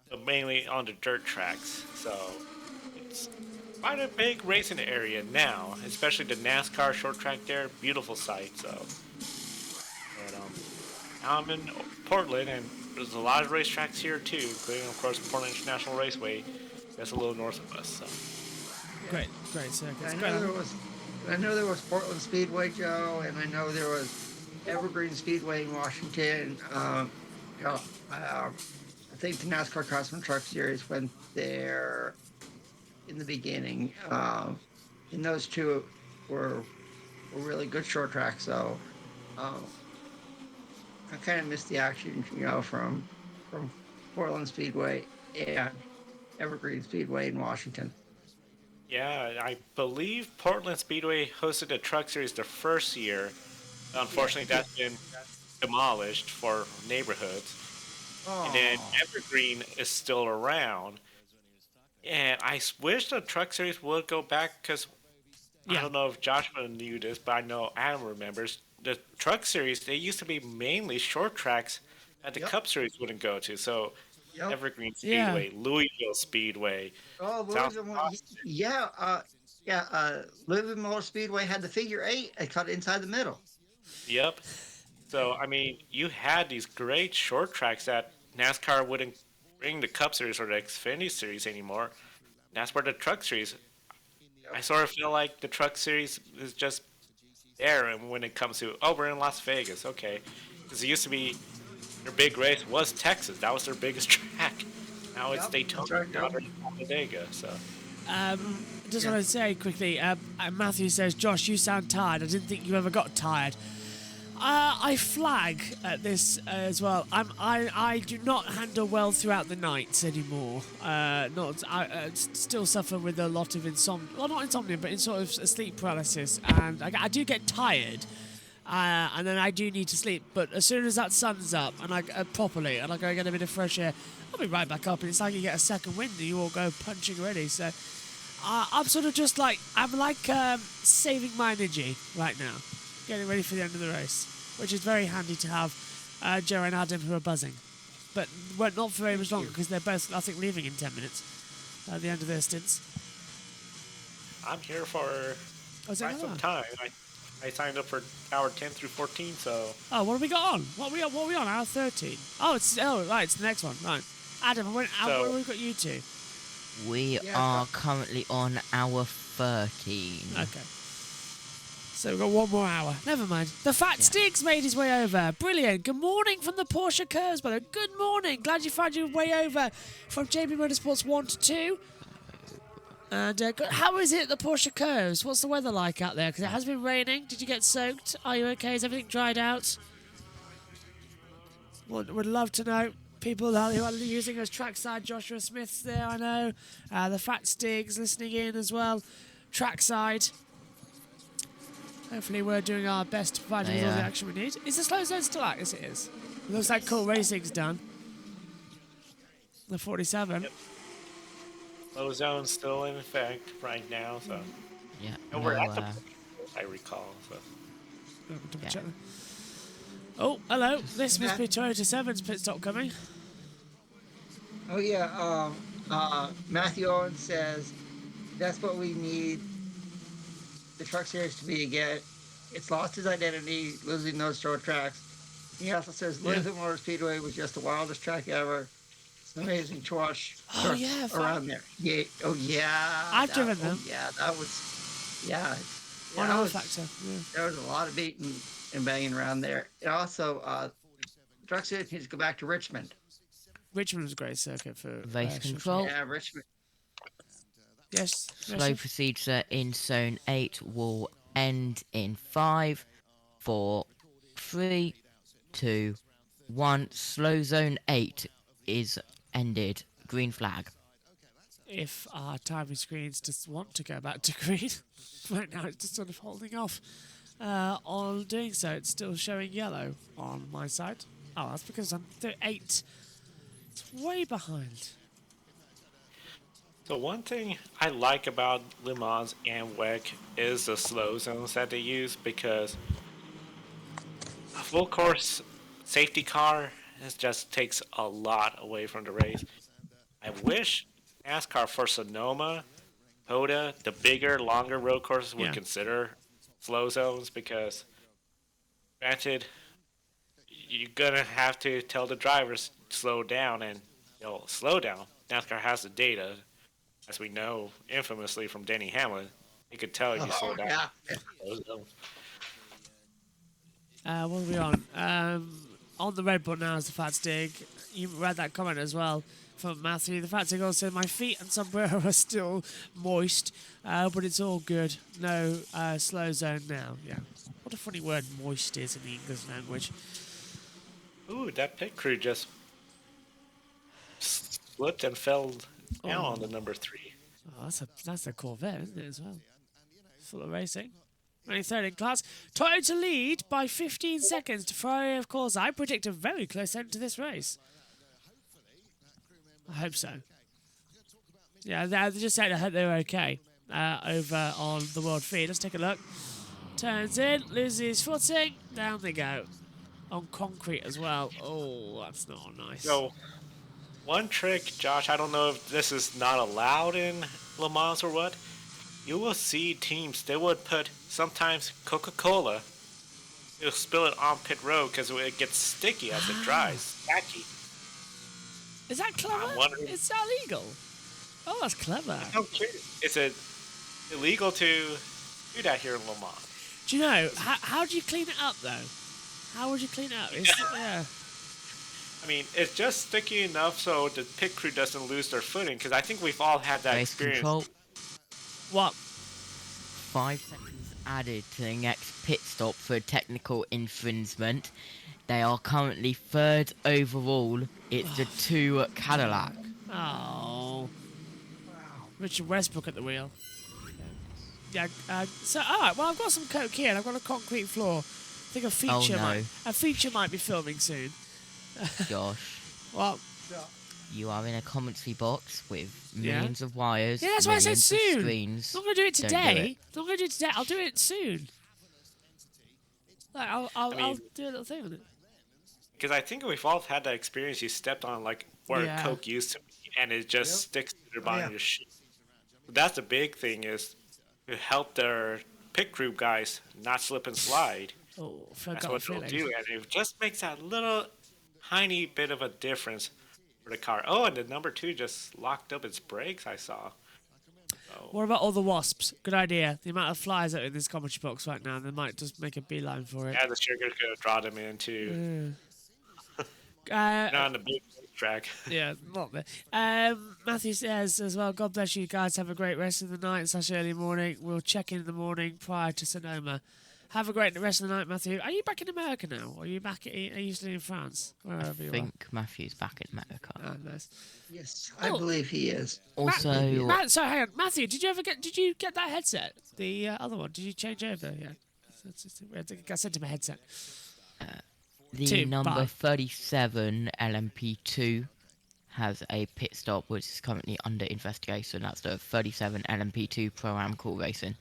but mainly on the dirt tracks. So it's quite a big racing area now, especially the NASCAR short track there. Beautiful sight. So, but, I'm in Portland, and there's a lot of racetracks here too, including of course Portland International Raceway. That's a little north of us. So Great circuits. I know there was Portland Speedway, Joe, and I know there was Evergreen Speedway in Washington. I think the NASCAR Craftsman Truck Series went there in the beginning. And those two were really good short tracks. So I kind of missed the action, from Portland Speedway and Evergreen Speedway in Washington. yeah, I believe Portland Speedway hosted the Truck Series the first year. Unfortunately, that's been demolished for neighborhoods. Oh. And then Evergreen is still around. And I wish the Truck Series would go back because I don't know if Joshua knew this, but I know Adam remembers. The Truck Series, they used to be mainly short tracks that the Cup Series wouldn't go to. So Evergreen Speedway, Louisville Speedway. Oh, Louisville, Louisville Motor Speedway had the figure 8 and cut inside the middle. Yep. So, I mean, you had these great short tracks that NASCAR wouldn't bring the Cup Series or the Xfinity Series anymore. That's where the Truck Series, I sort of feel like the Truck Series is just there. And when it comes to, we're in Las Vegas, okay. Because it used to be, their big race was Texas. That was their biggest track. Now it's Daytona, now they're in Talladega, so. Just want to say quickly, Matthew says, Josh, you sound tired. I didn't think you ever got tired. I flag at this as well. I do not handle well throughout the nights anymore. I still suffer with a lot of insomnia. Well, not insomnia, but in sort of sleep paralysis. And I do get tired. And then I do need to sleep. But as soon as that sun's up, and I properly, and I go get a bit of fresh air, I'll be right back up. And it's like you get a second wind and you all go punching already. So I'm sort of just like, I'm like saving my energy right now. Getting ready for the end of the race, which is very handy to have Joe and Adam who are buzzing. But not for very much longer because they're both, I think, leaving in 10 minutes at the end of their stints. I'm here for quite some time. I signed up for hour 10 through 14, so... Oh, what have we got on? What are we on? Hour 13? It's the next one. Right. Adam, where have we got you to? We are currently on hour 13. Okay. So we've got one more hour. Never mind. The Fat Sticks made his way over. Brilliant. Good morning from the Porsche Curves, brother. Good morning. Glad you found your way over from JB Motorsports 1 to 2. And how is it at the Porsche Curves? What's the weather like out there? Because it has been raining. Did you get soaked? Are you okay? Is everything dried out? Would love to know. People who are using us trackside. Joshua Smith's there, I know. The Fat Sticks listening in as well. Trackside. Hopefully we're doing our best to provide you with all the action we need. Is the slow zone still out? Yes, it is. It looks like Cool Racing's done. The 47. Yep. Low zone still in effect right now, so Yeah. and No. we're at the I recall. So Double Yeah. check that. Oh, hello. This must Matt- be Toyota 7's pit stop coming. Oh yeah. Matthew Owen says that's what we need the truck series to be again. It's lost its identity, losing those short tracks. He also says Yeah. Elizabeth Motor Speedway was just the wildest track ever. It's amazing to watch Oh, trucks yeah, around there. Yeah. Oh yeah. I've driven them. Yeah, that was. Yeah. On that R was, Factor. Yeah. There was a lot of beating and banging around there. And also, truck series needs to go back to Richmond. Richmond was a great circuit for Race short control. Yeah, Richmond. Yes. Slow procedure in zone 8 will end in 5, 4, 3, 2, 1. Slow zone 8 is ended. Green flag. If our timing screens just want to go back to green, right now it's just sort of holding off on doing so. It's still showing yellow on my side. Oh, that's because I'm 8. It's way behind. So one thing I like about Le Mans and WEC is the slow zones that they use, because a full course safety car just takes a lot away from the race. I wish NASCAR for Sonoma, Hoda, the bigger, longer road courses would Yeah. consider slow zones, because granted, you're gonna have to tell the drivers slow down, and slow down. NASCAR has the data, as we know infamously from Denny Hamlin. He could tell you slow down. Yeah. Slow zone. What are we on the red button now is the Fat Stick. You read that comment as well from Matthew. The Fat Stick also said, my feet and sombrero are still moist, but it's all good. No slow zone now. Yeah. What a funny word moist is in the English language. Ooh, that pit crew just slipped and fell down on the number 3. Oh, that's a Corvette, isn't it, as well? Full of racing. Running third in class. Toyota lead by 15 seconds to Ferrari, of course. I predict a very close end to this race. I hope so. Yeah, they just said I hope they were okay over on the world feed. Let's take a look. Turns in, loses footing, down they go. On concrete as well. Oh, that's not nice. So, one trick, Josh, I don't know if this is not allowed in Le Mans or what. You will see teams, they would put sometimes Coca-Cola. They'll spill it on pit road because it gets sticky as it dries. Tacky. Is that clever? I'm wondering- Is that legal? Oh, that's clever. I'm curious. Is it illegal to do that here in Le Mans? Do you know, how do you clean it up, though? How would you clean it up? Yeah. I mean, it's just sticky enough so the pit crew doesn't lose their footing, because I think we've all had that Race experience. control. What? 5 seconds added to the next pit stop for technical infringement. They are currently 3rd overall. It's the 2 Cadillac. Oh. Richard Westbrook at the wheel. Yeah, so, alright, well, I've got some coke here and I've got a concrete floor. I think a feature, no. a feature might be filming soon. Josh, Well, you are in a commentary box with Yeah. millions of wires. yeah, that's why I said millions of soon. Screens. I'm not going to do it Don't do today. it. I'm not going to do it today. I'll do it soon. Like, I'll do a little thing on it. Because I think we've all had that experience. You stepped on like where Yeah. Coke used to be, and it just sticks to their body. yeah. And your shit. That's the big thing, is to help their pit crew guys not slip and slide. Oh, That's forgot what the they'll feeling. do, and it just makes that little tiny bit of a difference for the car. Oh, and the number 2 just locked up its brakes, I saw. What about all the wasps? Good idea. The amount of flies that are in this commentary box right now, they might just make a beeline for it. Yeah, the sugar could draw them in too. Uh, Not on the big track. Yeah, not there. Matthew says as well, God bless you guys. Have a great rest of the night / early morning. We'll check in the morning prior to Sonoma. Have a great rest of the night, Matthew. Are you back in America now? Or are you back? Are you still in France? I Wherever you are. think Matthew's back in America. Ah, nice. Yes, I Oh. believe he is. Also, Sorry, hang on, Matthew. Did you get that headset? The other one? Did you change over? Yeah. I sent him a headset. the 2, number bye. 37 LMP2 has a pit stop which is currently under investigation. That's the 37 LMP2 Pro-Am Cool Racing.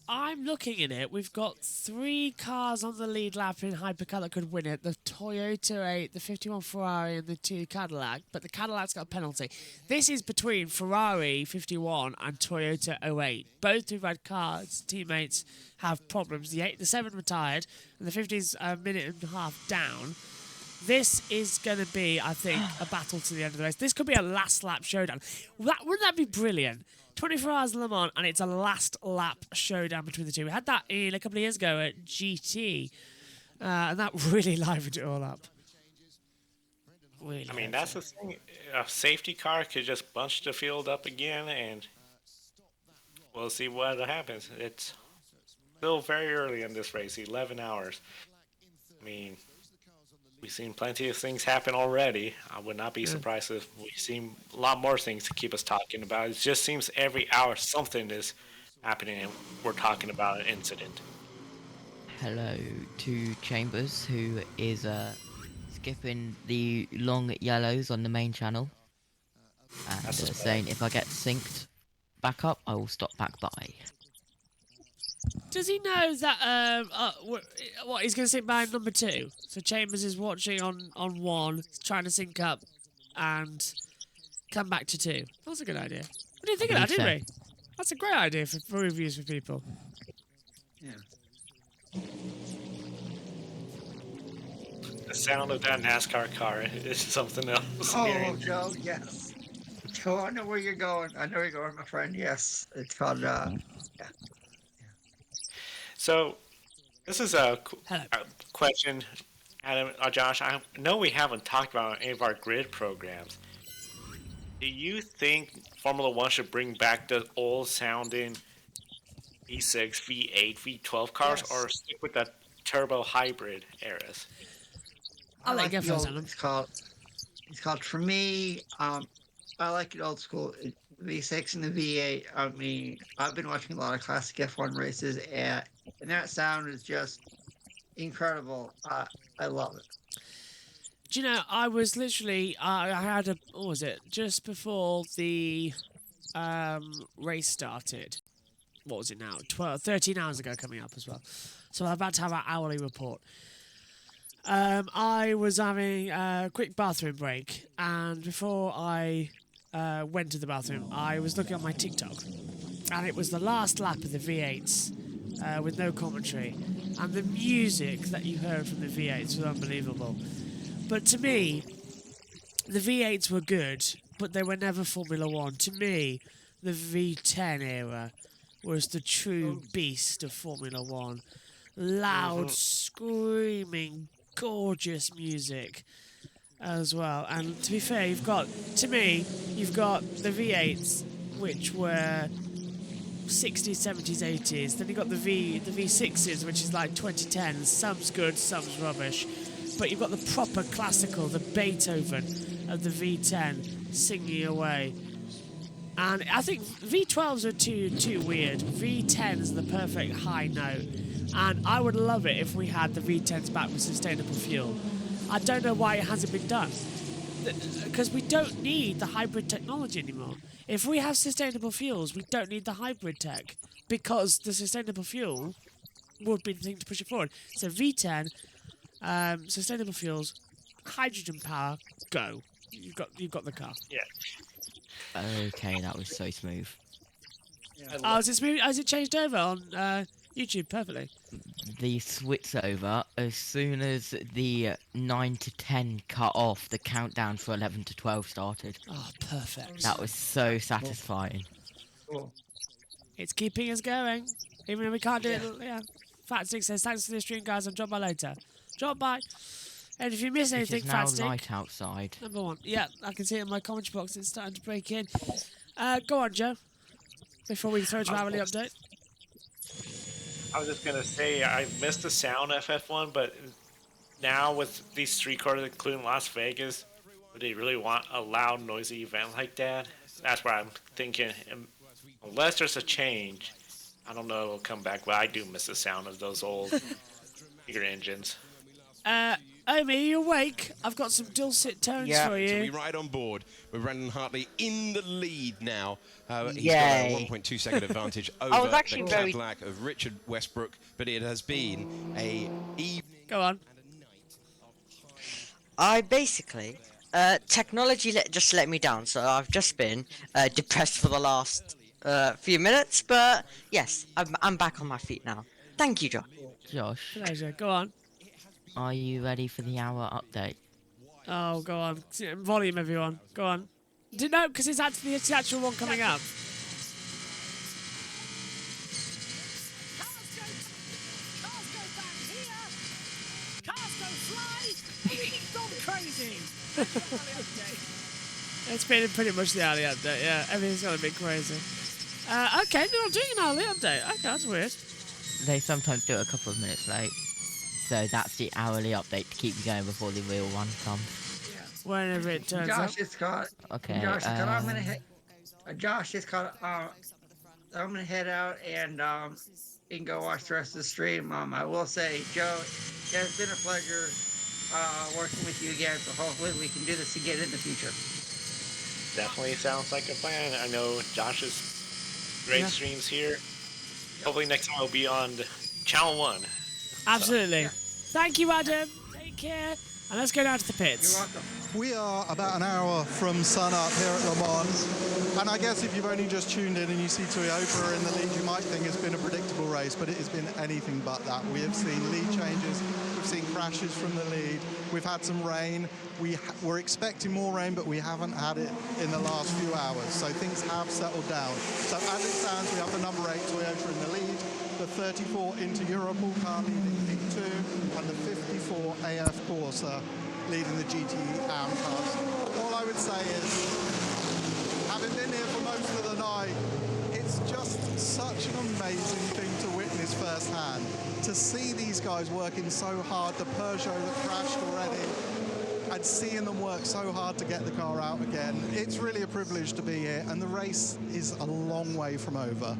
I'm looking at it. We've got 3 cars on the lead lap in hypercar that could win it. The Toyota 8, the 51 Ferrari, and the 2 Cadillac. But the Cadillac's got a penalty. This is between Ferrari 51 and Toyota 08. Both who've had cars, teammates, have problems. The 7 retired, and the 50's a minute and a half down. This is going to be, I think, a battle to the end of the race. This could be a last lap showdown. Wouldn't that be brilliant? 24 Hours Le Mans, and it's a last lap showdown between the two. We had that in a couple of years ago at GT, and that really livened it all up. Really I mean, that's the thing. A safety car could just bunch the field up again, and we'll see what happens. It's still very early in this race, 11 hours. I mean, we've seen plenty of things happen already. I would not be surprised if we see a lot more things to keep us talking about. It just seems every hour something is happening and we're talking about an incident. Hello to Chambers, who is skipping the long yellows on the main channel. And saying if I get synced back up, I will stop back by. Does he know that what he's going to sit by number 2? So Chambers is watching on 1, trying to sync up, and come back to 2. That's a good idea. We didn't think of that, did we? That's a great idea for reviews for people. Yeah. The sound of that NASCAR car is something else. Oh, Joe, yes. Joe, I know where you're going. I know where you're going, my friend. Yes, it's called. Yeah. So, this is a question, Adam, Josh. I know we haven't talked about any of our grid programs. Do you think Formula One should bring back the old-sounding V6, V8, V12 cars, or stick with the turbo hybrid eras? I like it. It's called. For me. I like it old school. V6 and the V8. I mean, I've been watching a lot of classic F1 races, and that sound is just incredible. I love it. Do you know, I was literally, I had a, what was it, just before the race started. What was it now? 13 hours ago coming up as well. So I'm about to have our hourly report. I was having a quick bathroom break, and before I went to the bathroom, I was looking at my TikTok, and it was the last lap of the V8s with no commentary, and the music that you heard from the V8s was unbelievable. But to me, the V8s were good, but they were never Formula One. To me, the V10 era was the true beast of Formula One. Loud, screaming, gorgeous music as well. And to be fair, you've got the V8s, which were 60s, 70s, 80s. Then you've got the V6s, which is like 2010s. Some's good, some's rubbish. But you've got the proper classical, the Beethoven of the V10 singing away. And I think V12s are too weird. V10's the perfect high note. And I would love it if we had the V10s back with sustainable fuel. I don't know why it hasn't been done. Because we don't need the hybrid technology anymore. If we have sustainable fuels, we don't need the hybrid tech. Because the sustainable fuel would be the thing to push it forward. So V10, sustainable fuels, hydrogen power, go. You've got the car. Yeah. Okay, that was so smooth. Oh, is it smooth? Has it changed over on YouTube perfectly? The switch over, as soon as the 9 to 10 cut off, the countdown for 11 to 12 started. Oh, perfect. That was so satisfying. Cool. It's keeping us going. Even if we can't do it, yeah. Fat Stick says, thanks for the stream, guys. I'll drop by later. Drop by. And if you miss anything, It is Fat now Stick. light outside. Number 1. Yeah, I can see it in my comment box. It's starting to break in. Go on, Joe. Before we throw to our hourly update. I was just going to say, I missed the sound of F1, but now with these street cars, including Las Vegas, would they really want a loud, noisy event like that? That's where I'm thinking, unless there's a change, I don't know it'll come back, but I do miss the sound of those old bigger engines. Omi, are you awake? I've got some dulcet tones for So you. we ride on board with Brandon Hartley in the lead now. He's Yay. got a 1.2 second advantage I over was the actually very- Cadillac of Richard Westbrook, but it has been a evening. Go on. I basically, technology just let me down, so I've just been depressed for the last few minutes. But yes, I'm back on my feet now. Thank you, Josh. Josh, Pleasure. Go on. are you ready for the hour update? Oh, go on. Volume, everyone. Go on. No, because it's the actual one coming up. It's been pretty much the early update, yeah. Everything's got a bit crazy. Okay, they're not doing an early update. Okay, that's weird. They sometimes do it a couple of minutes late. So that's the hourly update to keep you going before the real one comes. Whenever it turns up. Josh, it's caught. Okay, Josh, it's caught. I'm gonna head. Josh, it's caught. I'm gonna head out and you can go watch the rest of the stream. I will say, Joe, it's been a pleasure working with you again. So hopefully we can do this again in the future. Definitely sounds like a plan. I know Josh's great streams here. Hopefully next time will be on Channel 1. Absolutely. Thank you, Adam. Take care. And let's go down to the pits. You're welcome. We are about an hour from sunup here at Le Mans, and I guess if you've only just tuned in and you see Toyota in the lead, you might think it's been a predictable race, but it has been anything but that. We have seen lead changes, we've seen crashes from the lead, we've had some rain. We're expecting more rain, but we haven't had it in the last few hours, so things have settled down. So as it stands, we have the number 8 Toyota in the lead, the 34 Inter Europol car leading P2, and the 54 AF Corsa leading the GT AM cars. All I would say is, having been here for most of the night, it's just such an amazing thing to witness firsthand. To see these guys working so hard, the Peugeot that crashed already, and seeing them work so hard to get the car out again. It's really a privilege to be here, and the race is a long way from over.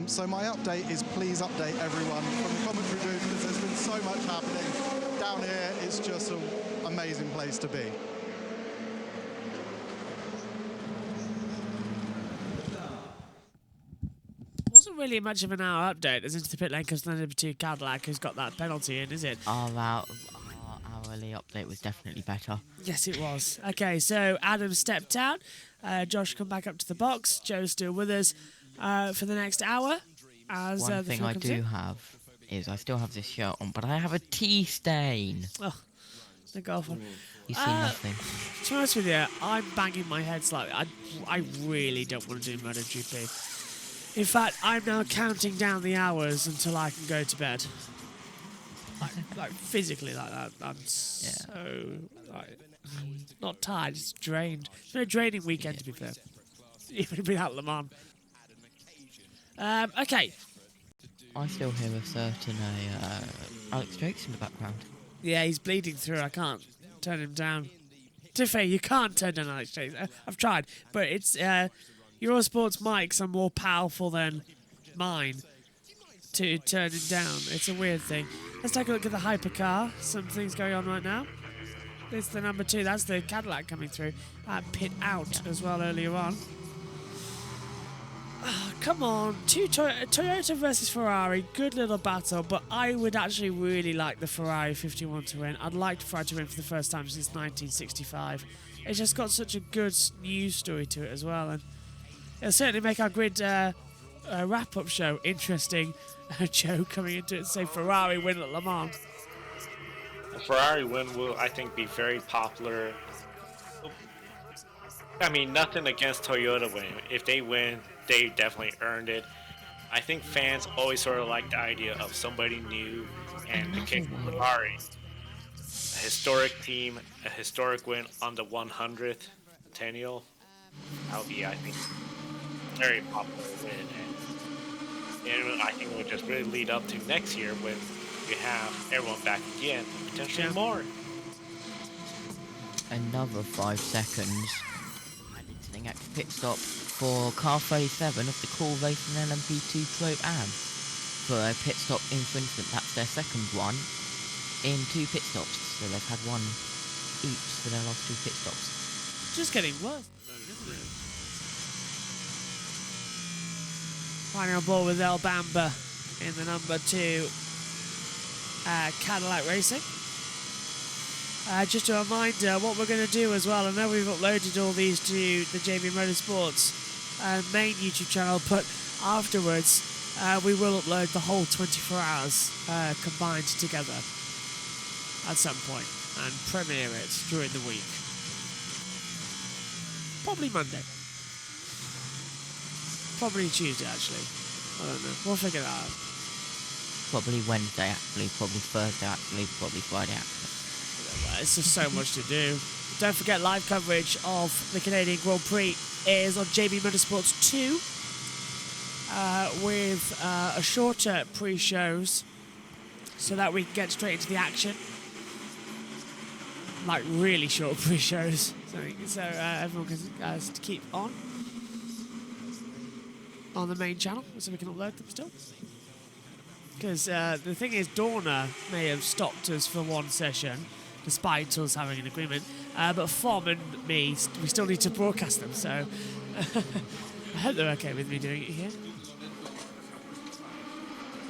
So my update is, please update everyone from the commentary booth, because there's been so much happening. Down here, it's just an amazing place to be. Wasn't really much of an hour update as into the pit lane because the number 2 Cadillac who's got that penalty in, is it? Our hourly update was definitely better. Yes, it was. Okay, so Adam stepped out. Josh come back up to the box. Joe's still with us for the next hour. As One the thing fuel I comes do in. have is I still have this shirt on, but I have a tea stain. Oh, the golf one. You see nothing. To be honest with you, I'm banging my head slightly. I really don't want to do MotoGP. In fact, I'm now counting down the hours until I can go to bed. Like physically like that. I'm so not tired, just drained. It's been a draining weekend to be fair. Even without Le Mans. Okay. I still hear a certain Alex Drakes in the background. Yeah, he's bleeding through. I can't turn him down. To be fair, you can't turn down Alex Drakes. I've tried, but it's Eurosport's mics are more powerful than mine to turn him down. It's a weird thing. Let's take a look at the hypercar. Some things going on right now. It's the number 2. That's the Cadillac coming through. Pit out as well earlier on. Oh, come on. Toyota versus Ferrari. Good little battle, but I would actually really like the Ferrari 51 to win. I'd like the Ferrari to win for the first time since 1965. It's just got such a good news story to it as well, and it'll certainly make our grid wrap-up show interesting. Joe coming into it and say Ferrari win at Le Mans. The Ferrari win will, I think, be very popular. I mean, nothing against Toyota winning. If they win, they definitely earned it. I think fans always sort of like the idea of somebody new, and the case of Ferrari, a historic team, a historic win on the 100th centennial. That would be, I think, a very popular win. And I think it would just really lead up to next year when we have everyone back again, potentially more. Another 5 seconds. And it's the next pit stop for car 37 of the Cool Racing LMP2 Pro Am. For a pit stop infringement, that's their second one in 2 pit stops. so they've had one each for their last 2 pit stops. Just getting worse, isn't it? Finding on board with El Bamba in the number 2 Cadillac Racing. Just a reminder, what we're going to do as well, I know we've uploaded all these to the JB Motorsports main YouTube channel, but afterwards we will upload the whole 24 hours combined together at some point and premiere it during the week. Probably Monday. Probably Tuesday, actually. I don't know. We'll figure that out. Probably Wednesday, actually. Probably Thursday, actually. Probably Friday, actually. It's just so much to do. Don't forget, live coverage of the Canadian Grand Prix is on JB Motorsports 2 with a shorter pre-shows so that we can get straight into the action. Like really short pre-shows, so everyone can keep on the main channel so we can upload them still. Because the thing is, Dorna may have stopped us for one session despite us having an agreement, but Fom and me, we still need to broadcast them, so I hope they're okay with me doing it here.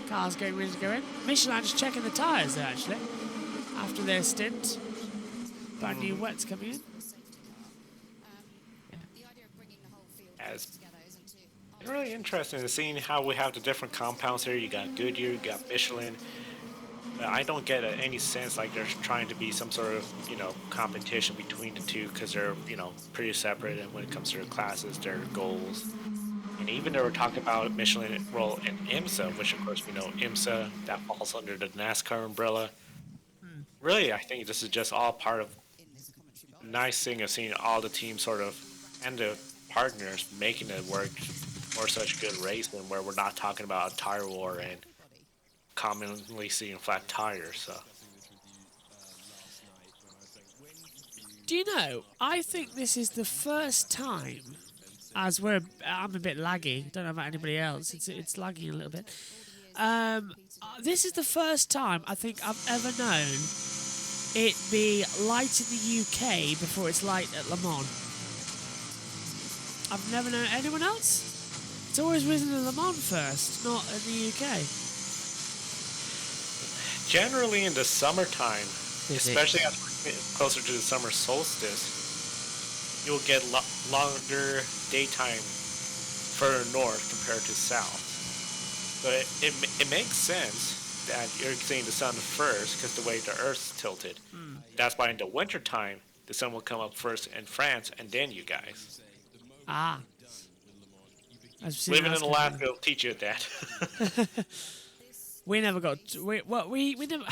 Car's getting ready to go in. Michelin's checking the tyres there, actually, after their stint. Brand new wets coming in. It's really interesting in seeing how we have the different compounds here. You got Goodyear, you got Michelin. But I don't get any sense like there's trying to be some sort of, competition between the two, because they're, pretty separate. And when it comes to their classes, their goals. And even they were talking about Michelin role in IMSA, which of course we know IMSA, that falls under the NASCAR umbrella. Really, I think this is just all part of nice thing of seeing all the teams sort of and the partners making it work for such good racing, where we're not talking about a tire war and commonly seeing flat tires. So, do you know? I think this is the first time, as I'm a bit laggy. Don't know about anybody else. It's lagging a little bit. This is the first time I think I've ever known it be light in the UK before it's light at Le Mans. I've never known anyone else. It's always risen in Le Mans first, not in the UK. generally in the summertime, especially as we're getting closer to the summer solstice, you'll get longer daytime further north compared to south. But it makes sense that you're seeing the sun first because the way the Earth's tilted. That's why in the wintertime, the sun will come up first in France and then you guys. Ah. Living in Alaska will teach you that. We never got... we never...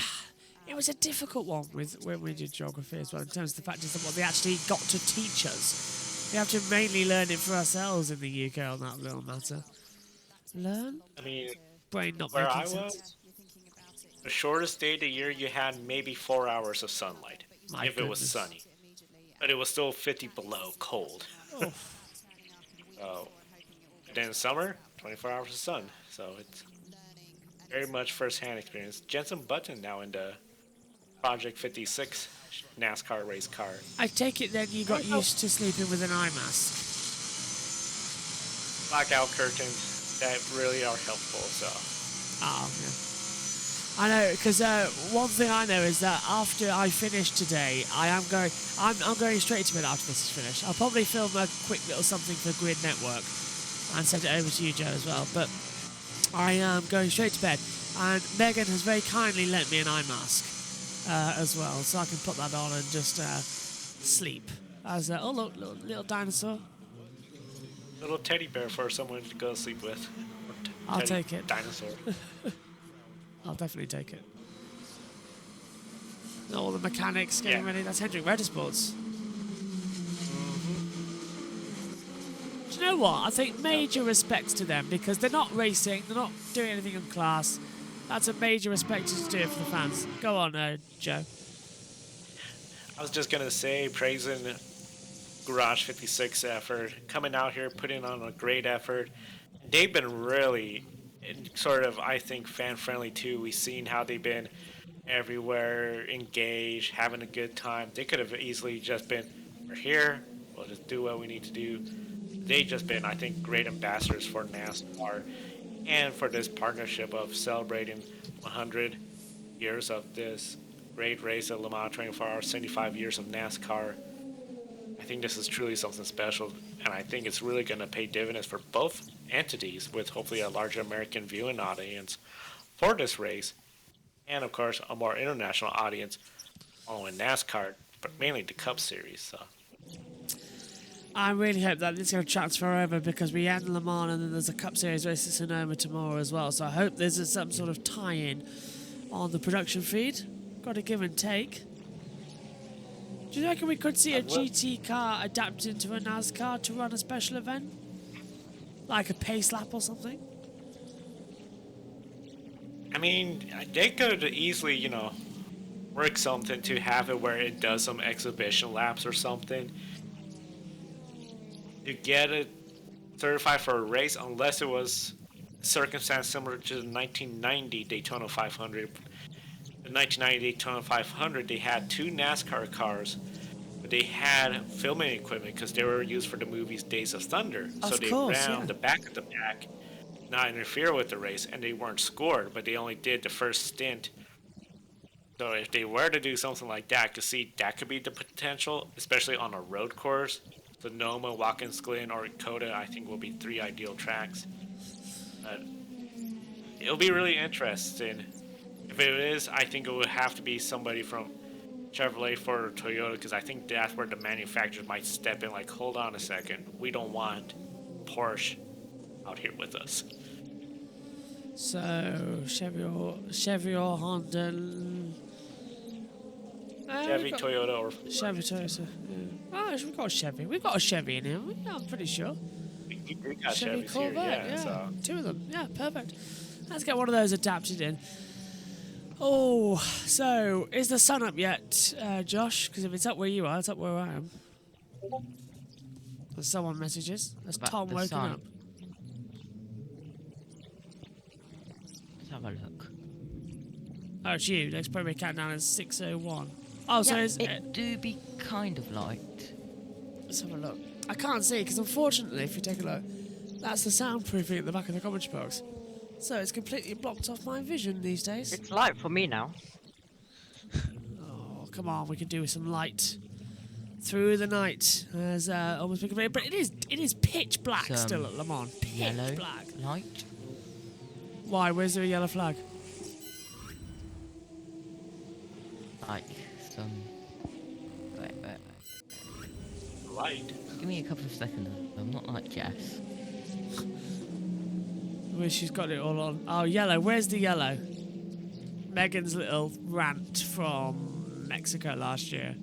It was a difficult one when we did geography as well, in terms of the fact is that what they actually got to teach us. We have to mainly learn it for ourselves in the UK on that little matter. Learn? I mean, brain not where making I sense. was, the shortest day of the year you had maybe 4 hours of sunlight, if it was sunny. But it was still 50 below, cold. Oh. So, then in summer, 24 hours of sun. So it's very much first-hand experience. Jensen Button now in the Project 56 NASCAR race car. I take it then you got used to sleeping with an eye mask. Blackout curtains that really are helpful. So. Oh, yeah. I know, because one thing I know is that after I finish today, I'm going straight to bed after this is finished. I'll probably film a quick little something for Grid Network and send it over to you, Joe, as well. But I am going straight to bed, and Megan has very kindly lent me an eye mask as well, so I can put that on and just sleep. As oh look, little dinosaur. Little teddy bear for someone to go to sleep with. I'll take it. Dinosaur. I'll definitely take it. All the mechanics getting ready. That's Hendrick Motorsports. Do you know what? I think major respects to them because they're not racing. They're not doing anything in class. That's a major respect to do it for the fans. Go on, Joe. I was just going to say, praising Garage 56 effort, coming out here, putting on a great effort. They've been really sort of, I think, fan-friendly too. We've seen how they've been everywhere, engaged, having a good time. They could have easily just been, we're here, we'll just do what we need to do. They just been, I think, great ambassadors for NASCAR and for this partnership of celebrating 100 years of this great race at Le Mans 24 hours, 75 years of NASCAR. I think this is truly something special, and I think it's really going to pay dividends for both entities with hopefully a larger American viewing audience for this race, and of course a more international audience following NASCAR, but mainly the Cup Series. So I really hope that this is going to transfer over because we end Le Mans and then there's a Cup Series race at Sonoma tomorrow as well. So I hope there's some sort of tie-in on the production feed. Got to give and take. Do you reckon we could see a GT car adapted into a NASCAR to run a special event? Like a pace lap or something? I mean, they could easily, work something to have it where it does some exhibition laps or something. To get it certified for a race, unless it was circumstance similar to the 1990 Daytona 500. The 1990 Daytona 500, they had two NASCAR cars, but they had filming equipment because they were used for the movies Days of Thunder. So they ran the back of the pack, not interfere with the race, and they weren't scored, but they only did the first stint. So if they were to do something like that, to see that could be the potential, especially on a road course. Sonoma, Watkins Glen, or Coda, I think will be three ideal tracks. It'll be really interesting. If it is, I think it would have to be somebody from Chevrolet, Ford, or Toyota, because I think that's where the manufacturers might step in. Like, hold on a second, we don't want Porsche out here with us. So Chevy or Honda. Chevy, Toyota, or Chevy, Toyota. Yeah. Oh, we've got a Chevy. We've got a Chevy in here. Yeah, I'm pretty sure. We got Chevy Chevys Corvette. here, so. Two of them. Yeah, perfect. Let's get one of those adapted in. Oh, so is the sun up yet, Josh? Because if it's up where you are, it's up where I am. There's someone messages. That's Tom woken up. Let's have a look. Oh, it's you. Next probably countdown is 6:01. Oh, so it do be kind of light. Let's have a look. I can't see because unfortunately, if you take a look, that's the soundproofing at the back of the commentary box. So it's completely blocked off my vision these days. It's light for me now. Oh, come on, we can do with some light through the night. As almost becoming, but it is pitch black still at Le Mans. Pitch black. Light. Why? Where's there a yellow flag? Like some. Wait. Light. Give me a couple of seconds. I'm not like Jess. Where she's got it all on. Oh, yellow. Where's the yellow? Megan's little rant from Mexico last year.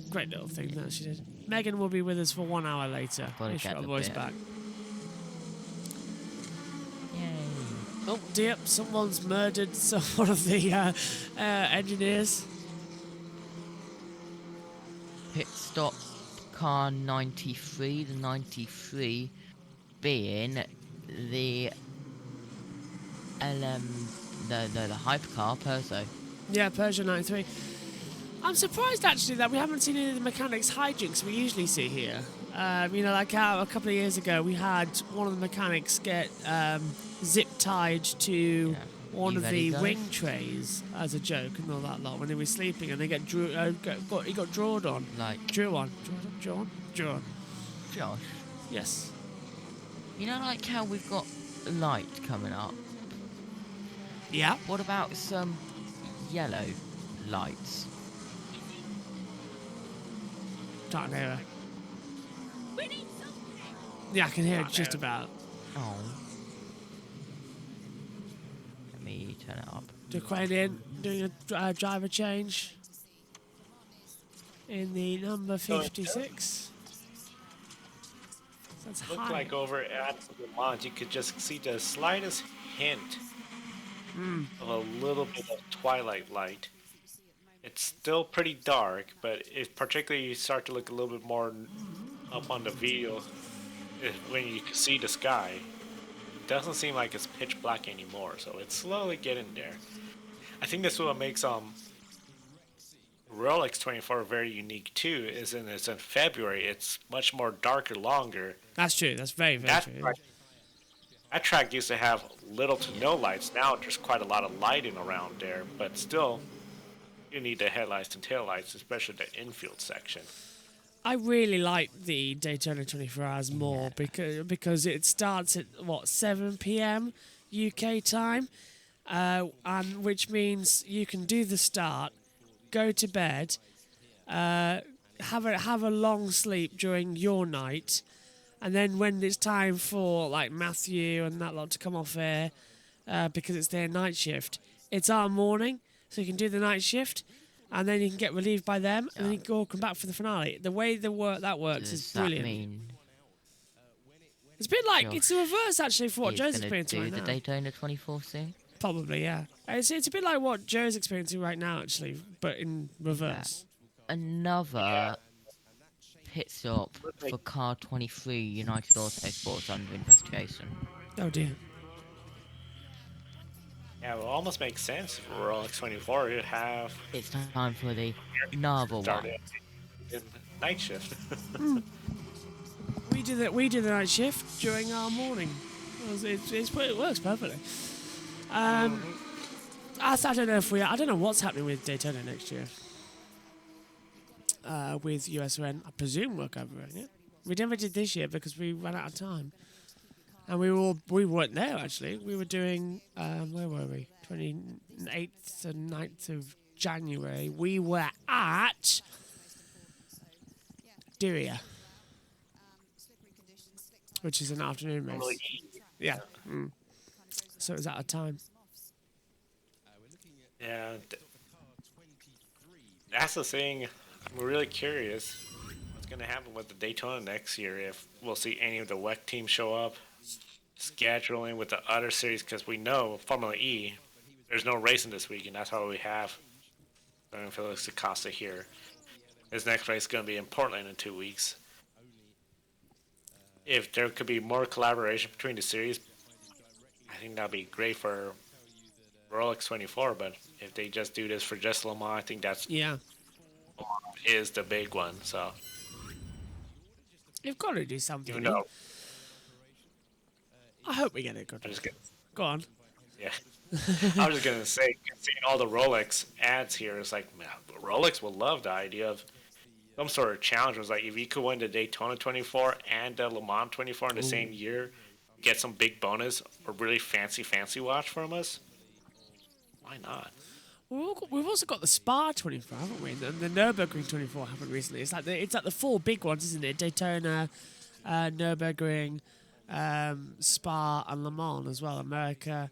Great little thing that she did. Megan will be with us for 1 hour later. She's got her voice back. Yay. Oh dear, someone's murdered one of the engineers. Pit stop car 93, the 93 being the the hypercar Perso. Yeah, Peugeot 93. I'm surprised actually that we haven't seen any of the mechanics hijinks we usually see here. Like how a couple of years ago we had one of the mechanics get zip tied to one of the wing trays as a joke and all that lot when they were sleeping, and they he got drawn on. Like Drew on. Josh. Yes. You know, like how we've got light coming up. Yeah. What about some yellow lights? Can't hear her. Yeah, I can hear it just about. Oh. Let me turn it up. Crane in, doing a driver change in the number 56. That's Looked high. like over at the Mans, you could just see the slightest hint of a little bit of twilight light. It's still pretty dark, but if particularly you start to look a little bit more up on the video, when you can see the sky, it doesn't seem like it's pitch black anymore, so it's slowly getting there. I think this is what makes Rolex 24 very unique too. Is in it's in February. It's much more darker, longer. That's true. That's very, very That true. track, that track used to have little to no lights. Now there's quite a lot of lighting around there, but still, you need the headlights and taillights, especially the infield section. I really like the Daytona 24 Hours more because it starts at 7 p.m. UK time, and which means you can do the start, go to bed, have a long sleep during your night, and then when it's time for like Matthew and that lot to come off air, because it's their night shift, it's our morning, so you can do the night shift. And then you can get relieved by them, and then you can all come back for the finale. The way that works is brilliant. Does that mean It's a bit like Josh it's the reverse actually for what he's Joe's gonna experiencing do right the now? Daytona 24 soon? Probably, yeah. It's a bit like what Joe's experiencing right now actually, but in reverse. Another pit stop for car 23 United Auto Sports under investigation. Oh dear. Yeah, it almost makes sense for Rolex 24 to have It's time for the another one. started in night shift. We do the night shift during our morning. It works perfectly. I don't know I don't know what's happening with Daytona next year. With USRN, I presume we're covering it. We never did this year because we ran out of time, and we weren't there actually. We were doing where were we? 28th and 9th of January. We were at Diriyah, which is an afternoon race. Yeah. So it was out of time. Yeah, that's the thing. I'm really curious what's going to happen with the Daytona next year. If we'll see any of the WEC teams show up, scheduling with the other series, because we know Formula E, there's no racing this week, and that's why we have Felix Acosta here. His next race is going to be in Portland in 2 weeks. If there could be more collaboration between the series, I think that'd be great for Rolex 24. But if they just do this for just Le Mans, I think that's is the big one. So You've got to do something. even though I hope we get it good. Go on. Yeah. I was just gonna say, seeing all the Rolex ads here, it's like, man, Rolex would love the idea of some sort of challenge. It was like, if you could win the Daytona 24 and the Le Mans 24 in the same year, get some big bonus or really fancy watch from us. Why not? We've also got the Spa 24, haven't we? And the Nürburgring 24 happened recently. It's like the four big ones, isn't it? Daytona, Nürburgring, Spa, and Le Mans as well. America,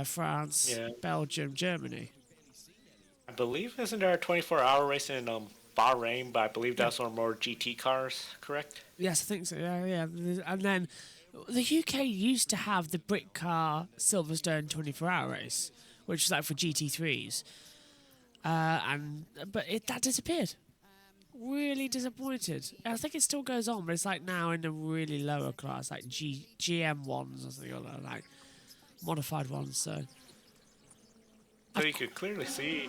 France, Belgium, Germany. I believe, isn't there a 24-hour race in Bahrain? But I believe that's on more GT cars, correct? Yes, I think so. Yeah. And then the UK used to have the Brit Car Silverstone 24-hour race, which was like for GT3s, but that disappeared. Really disappointed. I think it still goes on, but it's like now in a really lower class, like GM ones or something, or like modified ones. So you could clearly see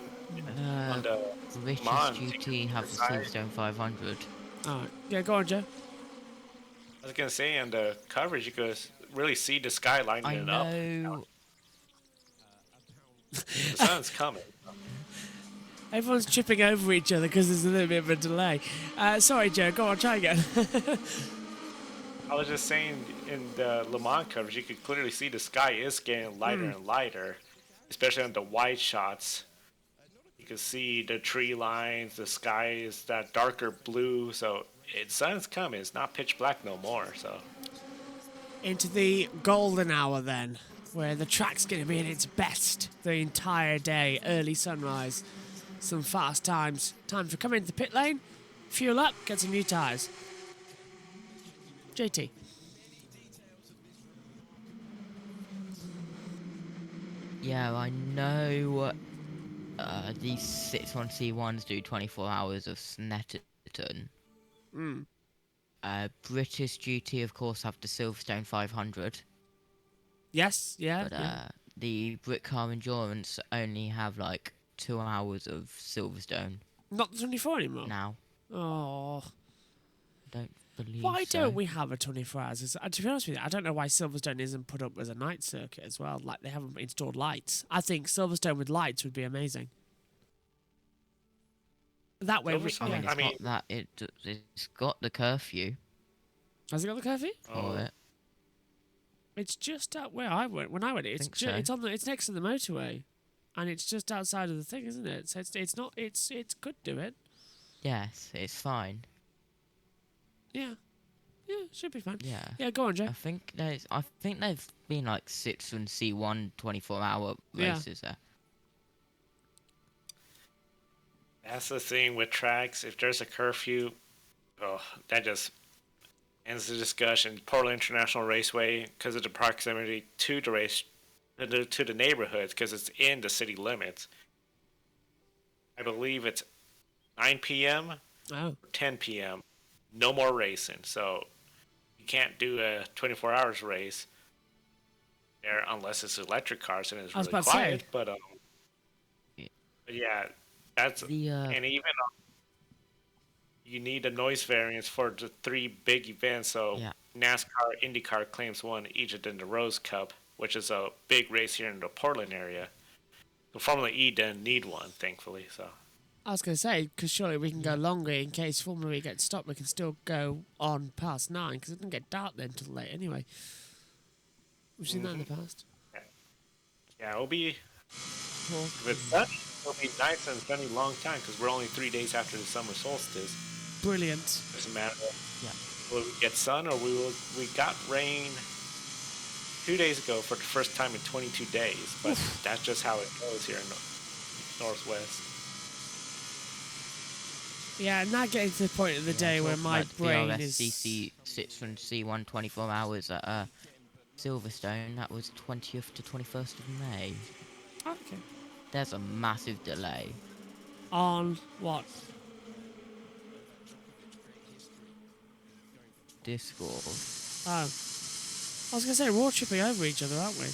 on the British Mans, GT have the Silverstone 500. All right, yeah, go on, Joe. I was gonna say, on the coverage, you could really see the sky lighting it up. The sun's coming. Everyone's tripping over each other because there's a little bit of a delay. Sorry, Joe. Go on, try again. I was just saying, in the Le Mans coverage, you could clearly see the sky is getting lighter and lighter, especially on the wide shots. You can see the tree lines, the sky is that darker blue, so sun's coming. It's not pitch black no more. So Into the golden hour then, where the track's going to be at its best the entire day. Early sunrise, some fast times. Time to come into the pit lane, fuel up, get some new tyres. JT. Yeah, I know these 61C1s do 24 hours of Snetterton. British GT, of course, have the Silverstone 500. Yes, yeah. But the Brick Car Endurance only have like 2 hours of Silverstone Not the 24 anymore. now. Oh, Don't believe why so. don't we have a 24 hours? To be honest with you, I don't know why Silverstone isn't put up as a night circuit as well. Like they haven't installed lights. I think Silverstone with lights would be amazing. That way, we, Silverstone? I mean, yeah. it's got that. It's got the curfew Has it got the curfew? for it. It's just out where I went. When I went, it's Think so. it's on the it's next to the motorway, and it's just outside of the thing, isn't it? So it's not it's could do it. Yes, it's fine. Yeah, should be fine. Yeah. Yeah, go on, Joe. I think they've been like 6 and C1 24-hour Yeah. races there. That's the thing with tracks. If there's a curfew, that just ends the discussion. Portland International Raceway, because of the proximity to the race, to the neighborhoods, because it's in the city limits. I believe it's 9 p.m. Oh. 10 p.m. No more racing. So you can't do a 24 hours race there unless it's electric cars and it's I was really about to say. quiet. But yeah, that's and even you need a noise variance for the 3 big events. So Yeah. NASCAR, IndyCar claims one each in the Rose Cup, which is a big race here in the Portland area. The Formula E didn't need one, thankfully. So I was going to say, because surely we can go longer in case Formula E gets stopped. We can still go on past 9 because it doesn't get dark then till late anyway. We've seen that in the past. yeah, it'll be if it's sunny, it'll be nice and sunny long time because we're only 3 days after the summer solstice. Brilliant. Doesn't matter. Will we get sun or we got rain 2 days ago for the first time in 22 days, but that's just how it goes here in the Northwest. Yeah, now getting to the point of the day where my brain is... DRS 6 and C1 24 hours at Silverstone. That was 20th to 21st of May. Okay. There's a massive delay. On what? Discord. Oh. I was going to say, we're all tripping over each other, aren't we?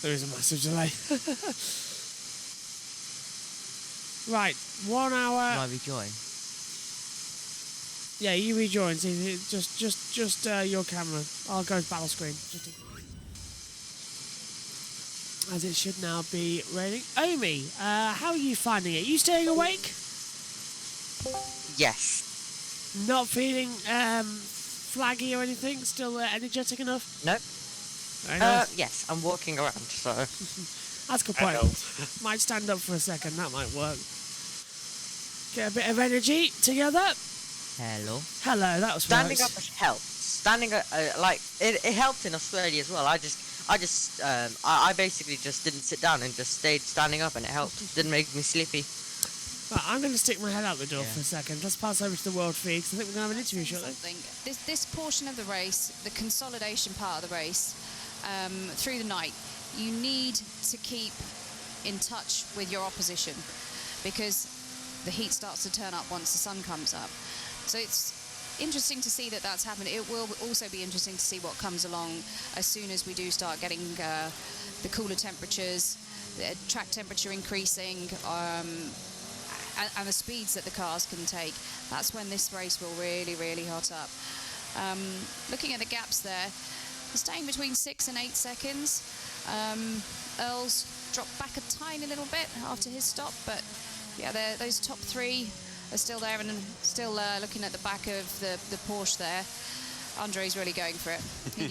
There is a massive delay. Right, 1 hour... Can I rejoin? Yeah, you rejoin. See, just your camera. I'll go to battle screen. As it should now be raining. Amy, how are you finding it? You staying awake? Yes. Not feeling flaggy or anything? Still energetic enough? Nope. Very nice. Yes, I'm walking around, so... That's a good point. Might stand up for a second. That might work. Get a bit of energy together. Hello. Hello, that was Standing works. up helped. Standing up, like, it helped in Australia as well. I basically just didn't sit down and just stayed standing up, and it helped. Didn't make me sleepy. Right, I'm going to stick my head out the door for a second. Let's pass over to the world feed, because I think we're going to have an interview shortly. This portion of the race, the consolidation part of the race, through the night, you need to keep in touch with your opposition, because the heat starts to turn up once the sun comes up. So it's interesting to see that that's happened. It will also be interesting to see what comes along as soon as we do start getting the cooler temperatures, the track temperature increasing, and the speeds that the cars can take. That's when this race will really, really hot up. Looking at the gaps there, they're staying between 6 and 8 seconds. Earl's dropped back a tiny little bit after his stop, but yeah, those top 3 are still there, and still looking at the back of the Porsche there. Andre's really going for it.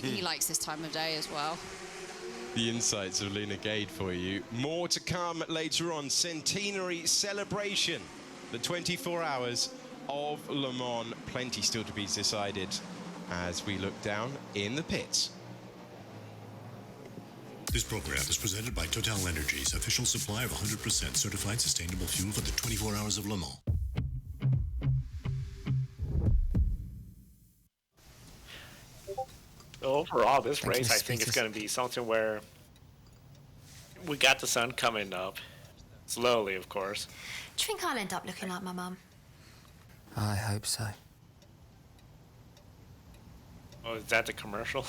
He likes this time of day as well. The insights of Luna Gade for you. More to come later on. Centenary celebration. The 24 hours of Le Mans. Plenty still to be decided as we look down in the pits. This program is presented by Total Energies, official supply of 100% certified sustainable fuel for the 24 hours of Le Mans. Overall, this race, I think, is going to be something where we got the sun coming up. Slowly, of course. Do you think I'll end up looking like my mum? I hope so. Oh, is that the commercial?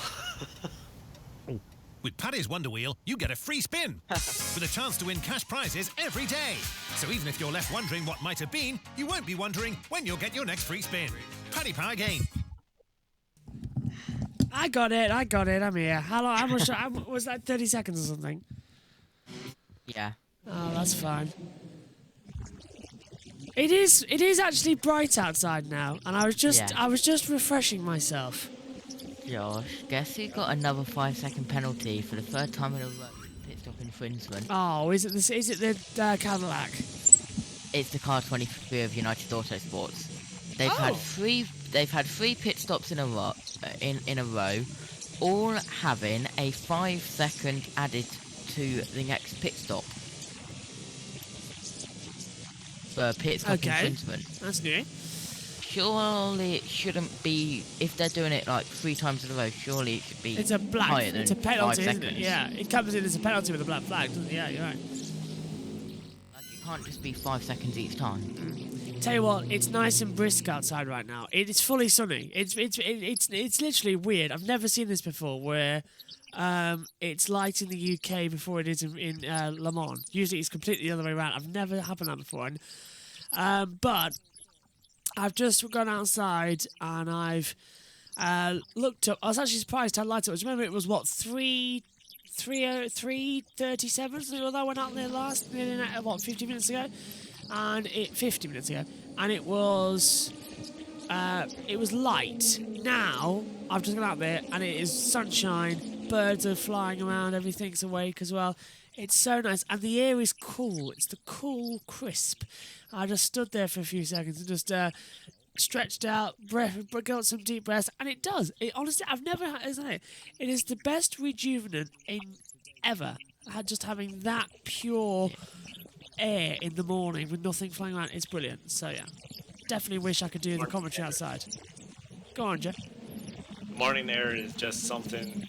With Paddy's Wonder Wheel, you get a free spin with a chance to win cash prizes every day. So even if you're left wondering what might have been, you won't be wondering when you'll get your next free spin. Paddy Power Game. I got it. I'm here. How much was that? 30 seconds or something? Yeah. Oh, that's fine. It is actually bright outside now, and I was just refreshing myself. Josh, guess who got another 5-second penalty for the third time in a row? Pit stop infringement. Oh, is it the Cadillac? It's the car 23 of United Autosports. They've had three pit stops in a row, in a row, all having a 5-second added to the next pit stop. For pit stop infringement. That's new. Surely it shouldn't be, if they're doing it like 3 times in a row, surely it should be It's a black. higher than It's a penalty, 5 isn't it? seconds. Yeah, it comes in as a penalty with a black flag, doesn't it? Yeah, you're right. Like, it can't just be 5 seconds each time. Tell you what, it's nice and brisk outside right now. It's fully sunny. It's literally weird. I've never seen this before, where it's light in the UK before it is in Le Mans. Usually it's completely the other way around. I've never happened that before. And, but I've just gone outside and I've looked up. I was actually surprised how light it was. Remember, it was what 3:37 something like that. I went out there last 50 minutes ago, and 50 minutes ago, and it was light. Now I've just gone out there and it is sunshine. Birds are flying around. Everything's awake as well. It's so nice, and the air is cool. It's the cool, crisp. I just stood there for a few seconds and just stretched out, got some deep breaths, and it does. It honestly, I've never had, isn't it? It is the best rejuvenant ever. Just having that pure air in the morning with nothing flying around. It's brilliant. So yeah, definitely wish I could do the commentary outside. Go on, Joe. Morning air is just something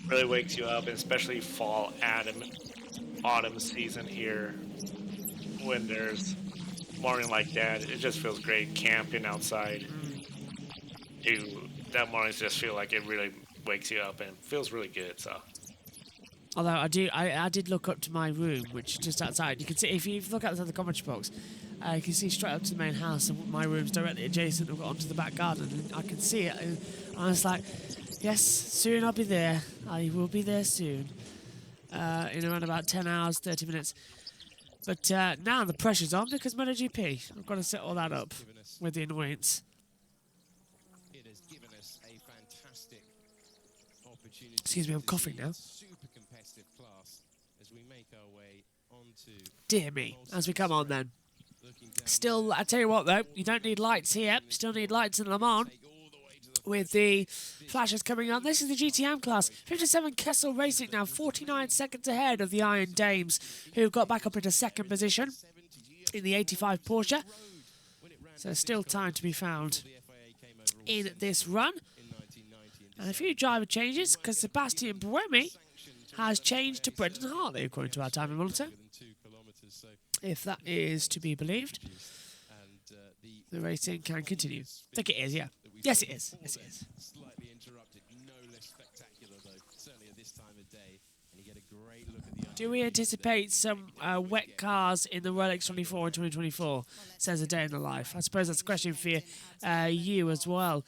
really wakes you up, and especially fall, autumn season here. When there's morning like that, it just feels great camping outside. That mornings just feel like it really wakes you up and feels really good. So, although I did look up to my room, which is just outside. You can see if you look outside the commentary box, you can see straight up to the main house, and my room's directly adjacent. I've got onto the back garden, and I can see it. And I was like, yes, soon I'll be there. I will be there soon. In around about 10 hours, 30 minutes. But now the pressure's on because MotoGP. I've got to set all that up with the annoyance. It has given us a fantastic opportunity. Excuse me, I'm coughing now. Super competitive class as we make our way onto. Dear me, as we come on then. Still, I tell you what though, you don't need lights here. Still need lights in Le Mans. With the flashes coming on. This is the GTM class. 57 Kessel Racing now 49 seconds ahead of the Iron Dames, who got back up into second position in the 85 Porsche. So still time to be found in this run. And a few driver changes, because Sebastian Buemi has changed to Brendan Hartley, according to our timing monitor. If that is to be believed, the racing can continue. I think it is, yeah. Yes, it is. Yes, it is. Slightly interrupted, no less spectacular though. Certainly at this time of day, and you get a great look at the. Do we anticipate some wet cars in the Rolex 24 in 2024? Says A Day in the Life. I suppose that's a question for you as well,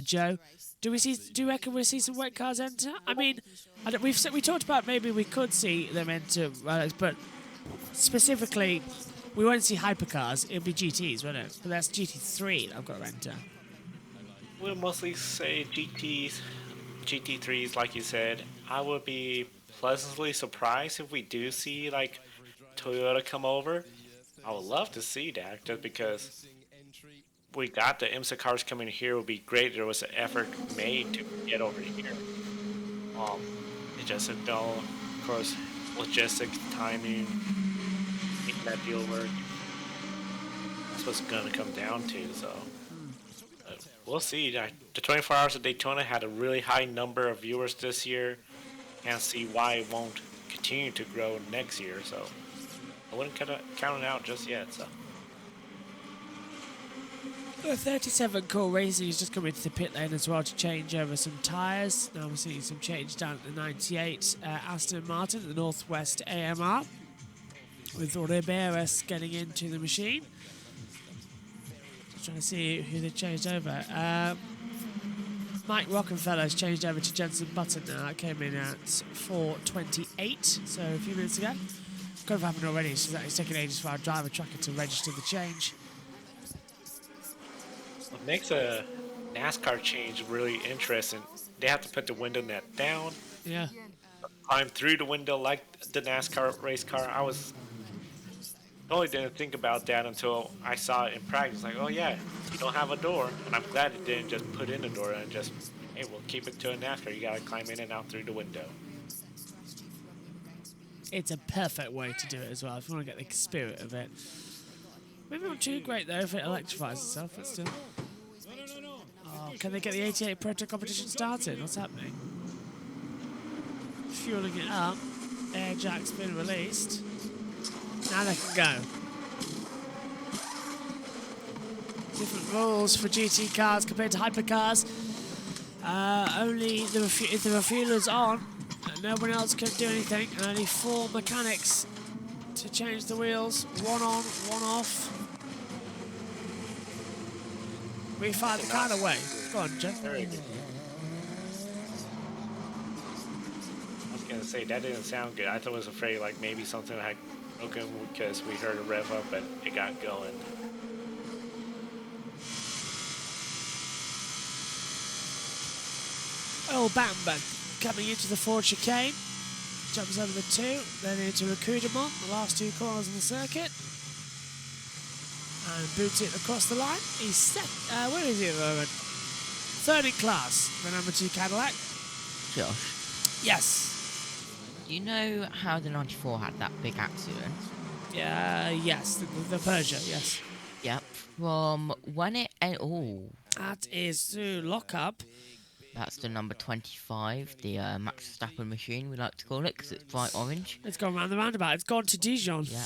Joe. Do you reckon we'll see some wet cars enter? I mean, we talked about maybe we could see them enter Rolex, but specifically, we won't see hypercars. It'll be GTs, won't it? But that's GT3 that I've got to enter. We'll mostly say GTs, GT3s, like you said. I would be pleasantly surprised if we do see like Toyota come over. I would love to see that, just because we got the IMSA cars coming here. It would be great if there was an effort made to get over here. It just said no, of course, logistics, timing, making that deal work. That's what's gonna come down to. So. We'll see. The 24 Hours of Daytona had a really high number of viewers this year. Can't see why it won't continue to grow next year. So I wouldn't count it out just yet. So The 37 Core Racing has just come into the pit lane as well to change over some tyres. Now we're seeing some change down at the 98 Aston Martin, the Northwest AMR, with Riberas getting into the machine. Just trying to see who they changed over. Mike Rockenfeller's changed over to Jensen Button now. That came in at 4:28, so a few minutes ago. Could have happened already, so that is taking ages for our driver tracker to register the change. What makes a NASCAR change really interesting, they have to put the window net down, Yeah. climb through the window like the NASCAR race car. I totally didn't think about that until I saw it in practice. Like, oh yeah, you don't have a door. And I'm glad it didn't just put in a door and just, hey, we'll keep it to a NASCAR. You gotta climb in and out through the window. It's a perfect way to do it as well, if you want to get the spirit of it. Maybe not too great though if it electrifies itself, but still. Oh, can they get the 88 Proto competition started? What's happening? Fueling it up. Air jack's been released. Now they can go. Different rules for GT cars compared to hypercars. Only if the refueler's on, no one else can do anything, and only 4 mechanics to change the wheels. 1 on, 1 off. We find the kind of way. Go on, Jeff. Very good. I was gonna say that didn't sound good. I thought I was afraid like maybe something had broken because we heard a rev up and it got going. Oh, Bamber coming into the Ford chicane. Jumps over the 2, then into Recruitment, the last 2 corners on the circuit. And boots it across the line. He's set. Where is he at the moment? 3rd in class, the number 2 Cadillac. Josh, Yes. you know how the 94 had that big accident? Yes, the Peugeot, yes. Yep. From when it... Oh, That is to lock up. that's the number 25, the Max Verstappen machine, we like to call it, because it's bright orange. It's gone round the roundabout. It's gone to Dijon. Yeah.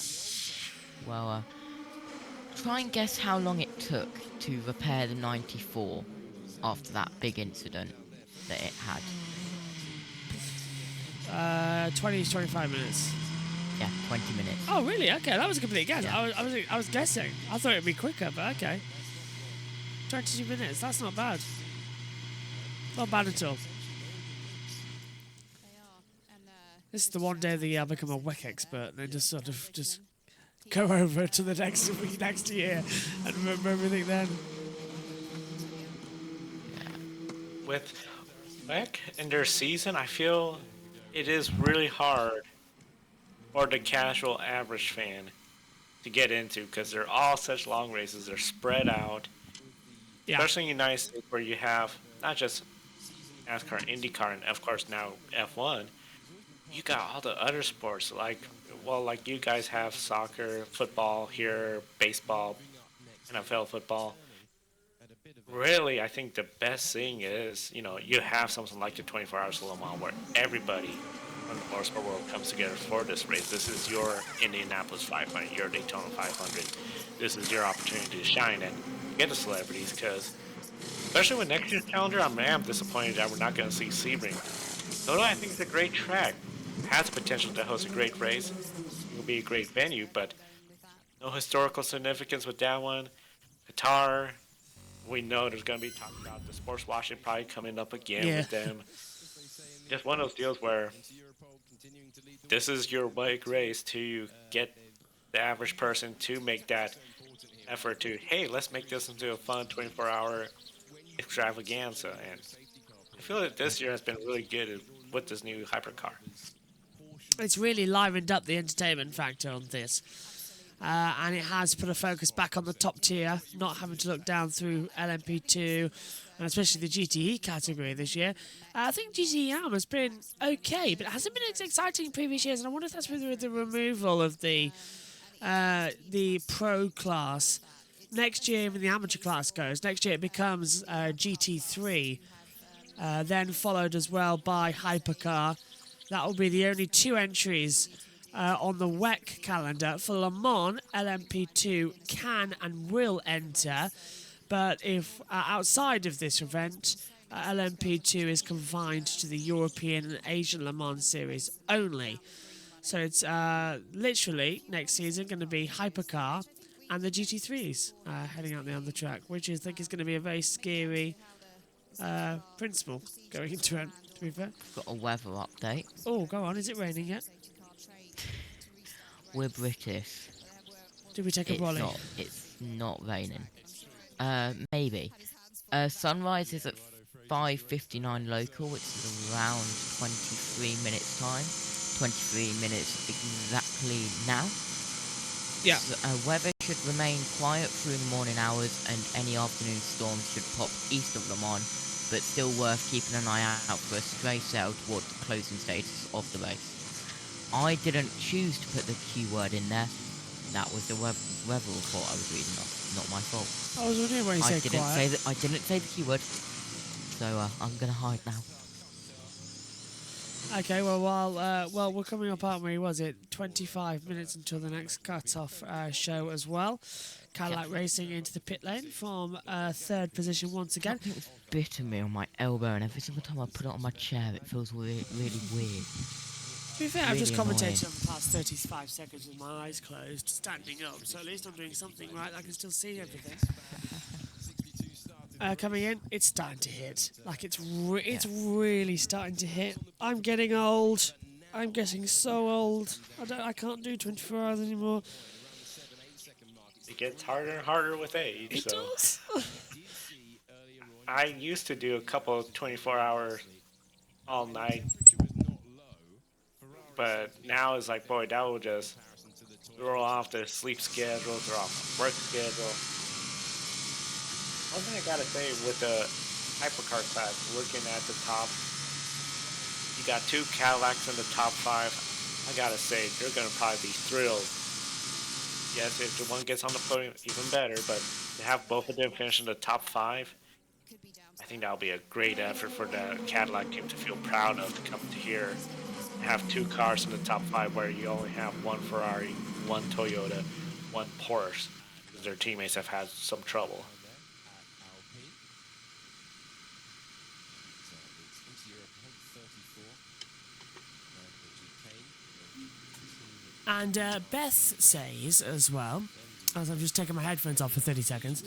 Well, try and guess how long it took to repair the 94 after that big incident that it had. 20 to 25 minutes. Yeah, 20 minutes. Oh, really? Okay, that was a complete guess. Yeah. I was guessing. I thought it'd be quicker, but okay. 22 minutes. That's not bad. Not bad at all. This is the one day of the year I become a WEC expert and then just sort of just go over to the next year and remember everything then. With WEC in their season, I feel it is really hard for the casual average fan to get into because they're all such long races. They're spread out. Yeah. Especially in the United States where you have not just NASCAR, IndyCar, and of course now F1. You got all the other sports like you guys have soccer, football here, baseball, NFL football. Really, I think the best thing is, you have something like the 24 Hours of Le Mans where everybody from the motorsport world comes together for this race. This is your Indianapolis 500, your Daytona 500. This is your opportunity to shine and get the celebrities because, especially with next year's calendar, I'm disappointed that we're not going to see Sebring. Although I think it's a great track, has the potential to host a great race. It will be a great venue, but no historical significance with that one. Qatar, we know there's going to be talk about the sports washing probably coming up again with them. Just one of those deals where this is your big race to get the average person to make that effort to, hey, let's make this into a fun 24-hour extravaganza. And I feel that this year has been really good with this new hypercar. It's really livened up the entertainment factor on this. And it has put a focus back on the top tier, not having to look down through LMP2, and especially the GTE category this year. I think GTE Am has been okay, but it hasn't been as exciting in previous years, and I wonder if that's with the removal of the pro class. Next year, when the amateur class goes, next year it becomes GT3, then followed as well by Hypercar. That will be the only 2 entries on the WEC calendar. For Le Mans, LMP2 can and will enter, But if outside of this event, LMP2 is confined to the European and Asian Le Mans series only. So it's literally next season going to be Hypercar and the GT3s heading out there on the track, which I think is going to be a very scary principle going into it, to be fair. Got a weather update. Oh, go on. Is it raining yet? We're British. Did we take a brolly? It's not raining. Maybe. Sunrise is at 5:59 local, which is around 23 minutes time. 23 minutes exactly now. Yeah. So, weather should remain quiet through the morning hours, and any afternoon storms should pop east of Le Mans, but still worth keeping an eye out for a stray sail toward the closing stages of the race. I didn't choose to put the keyword in there. That was the weather report I was reading off. Not my fault. I was wondering why you said quiet. I didn't say the keyword, so I'm gonna hide now. Okay, well, we're coming up, aren't we? Was it 25 minutes until the next cut-off show as well? Cadillac Racing into the pit lane from third position once again. Something was biting me on my elbow, and every single time I put it on my chair, it feels really weird. To be fair, Really I've just commentated annoying. on the past 35 seconds with my eyes closed, standing up, so at least I'm doing something right. I can still see everything. Coming in, it's starting to hit. Like, it's really starting to hit. I'm getting old. I'm getting so old. I can't do 24 hours anymore. It gets harder and harder with age. It does. I used to do a couple of 24 hours all night. But now it's like, boy, that will just throw off the sleep schedule, throw off the work schedule. One thing I gotta say with the hypercar class, looking at the top, you got two Cadillacs in the top 5. I gotta say, they're gonna probably be thrilled. Yes, if the one gets on the podium, even better, but to have both of them finish in the top 5, I think that'll be a great effort for the Cadillac team to feel proud of, to come to here and have two cars in the top 5 where you only have one Ferrari, one Toyota, one Porsche, because their teammates have had some trouble. And Beth says as well, as I've just taken my headphones off for 30 seconds,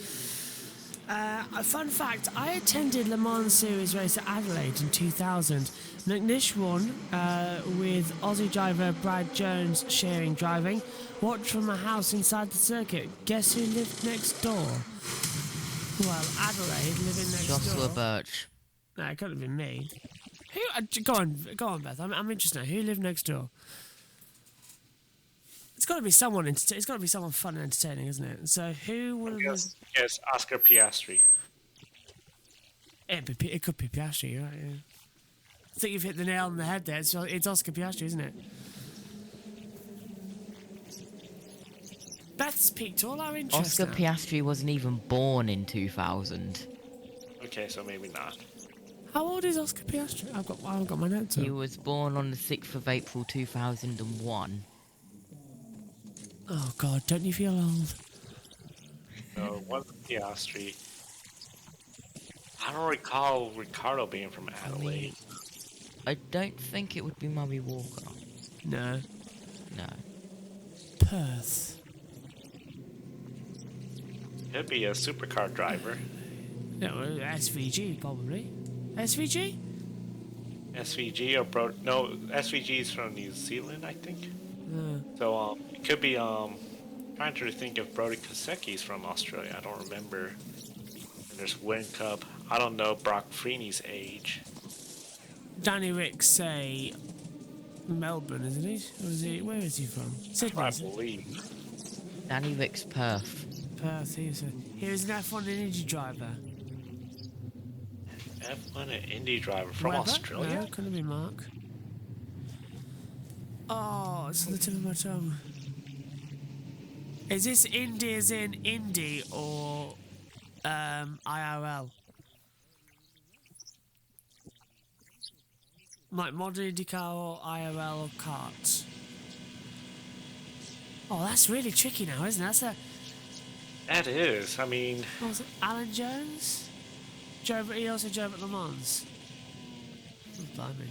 a fun fact, I attended Le Mans Series race at Adelaide in 2000. McNish won with Aussie driver Brad Jones sharing driving. Watched from a house inside the circuit. Guess who lived next door? Well, Adelaide living next door. Joshua Birch. No, it couldn't have been me. Who? Go on, Beth. I'm interested now. Who lived next door? It's got to be someone. It's got to be someone fun and entertaining, isn't it? So who would have? Yes, Oscar Piastri. It could be Piastri, right? Yeah. I think you've hit the nail on the head there. It's Oscar Piastri, isn't it? Beth's piqued all our interest. Oscar now. Piastri wasn't even born in 2000. Okay, so maybe not. How old is Oscar Piastri? I haven't got my notes up. He was born on the 6th of April 2001. Oh God, don't you feel old? No, it wasn't Piastri. I don't recall Ricardo being from Adelaide. I don't think it would be Murray Walker. No. No. Perth. Could be a supercar driver. No, SVG probably. SVG? SVG or no, SVG is from New Zealand, I think. So it could be trying to think if Brody Kosecki's from Australia. I don't remember. And there's Wincup. I don't know Brock Freeney's age. Danny Rick say Melbourne, isn't he? Or is he? Where is he from? Sydney. I is it? believe. Danny Rick's Perth. Perth. He was an F1 and Indy driver. F1 and Indy driver from Webber? Australia. No, couldn't be Mark. Oh, it's on the tip of my tongue. Is this Indy as in Indy or IRL? Like modern IndyCar or IRL or karts? Oh, that's really tricky now, isn't it? That is. I mean, What was it? Alan Jones? He also drove at Le Mans. Oh, blimey.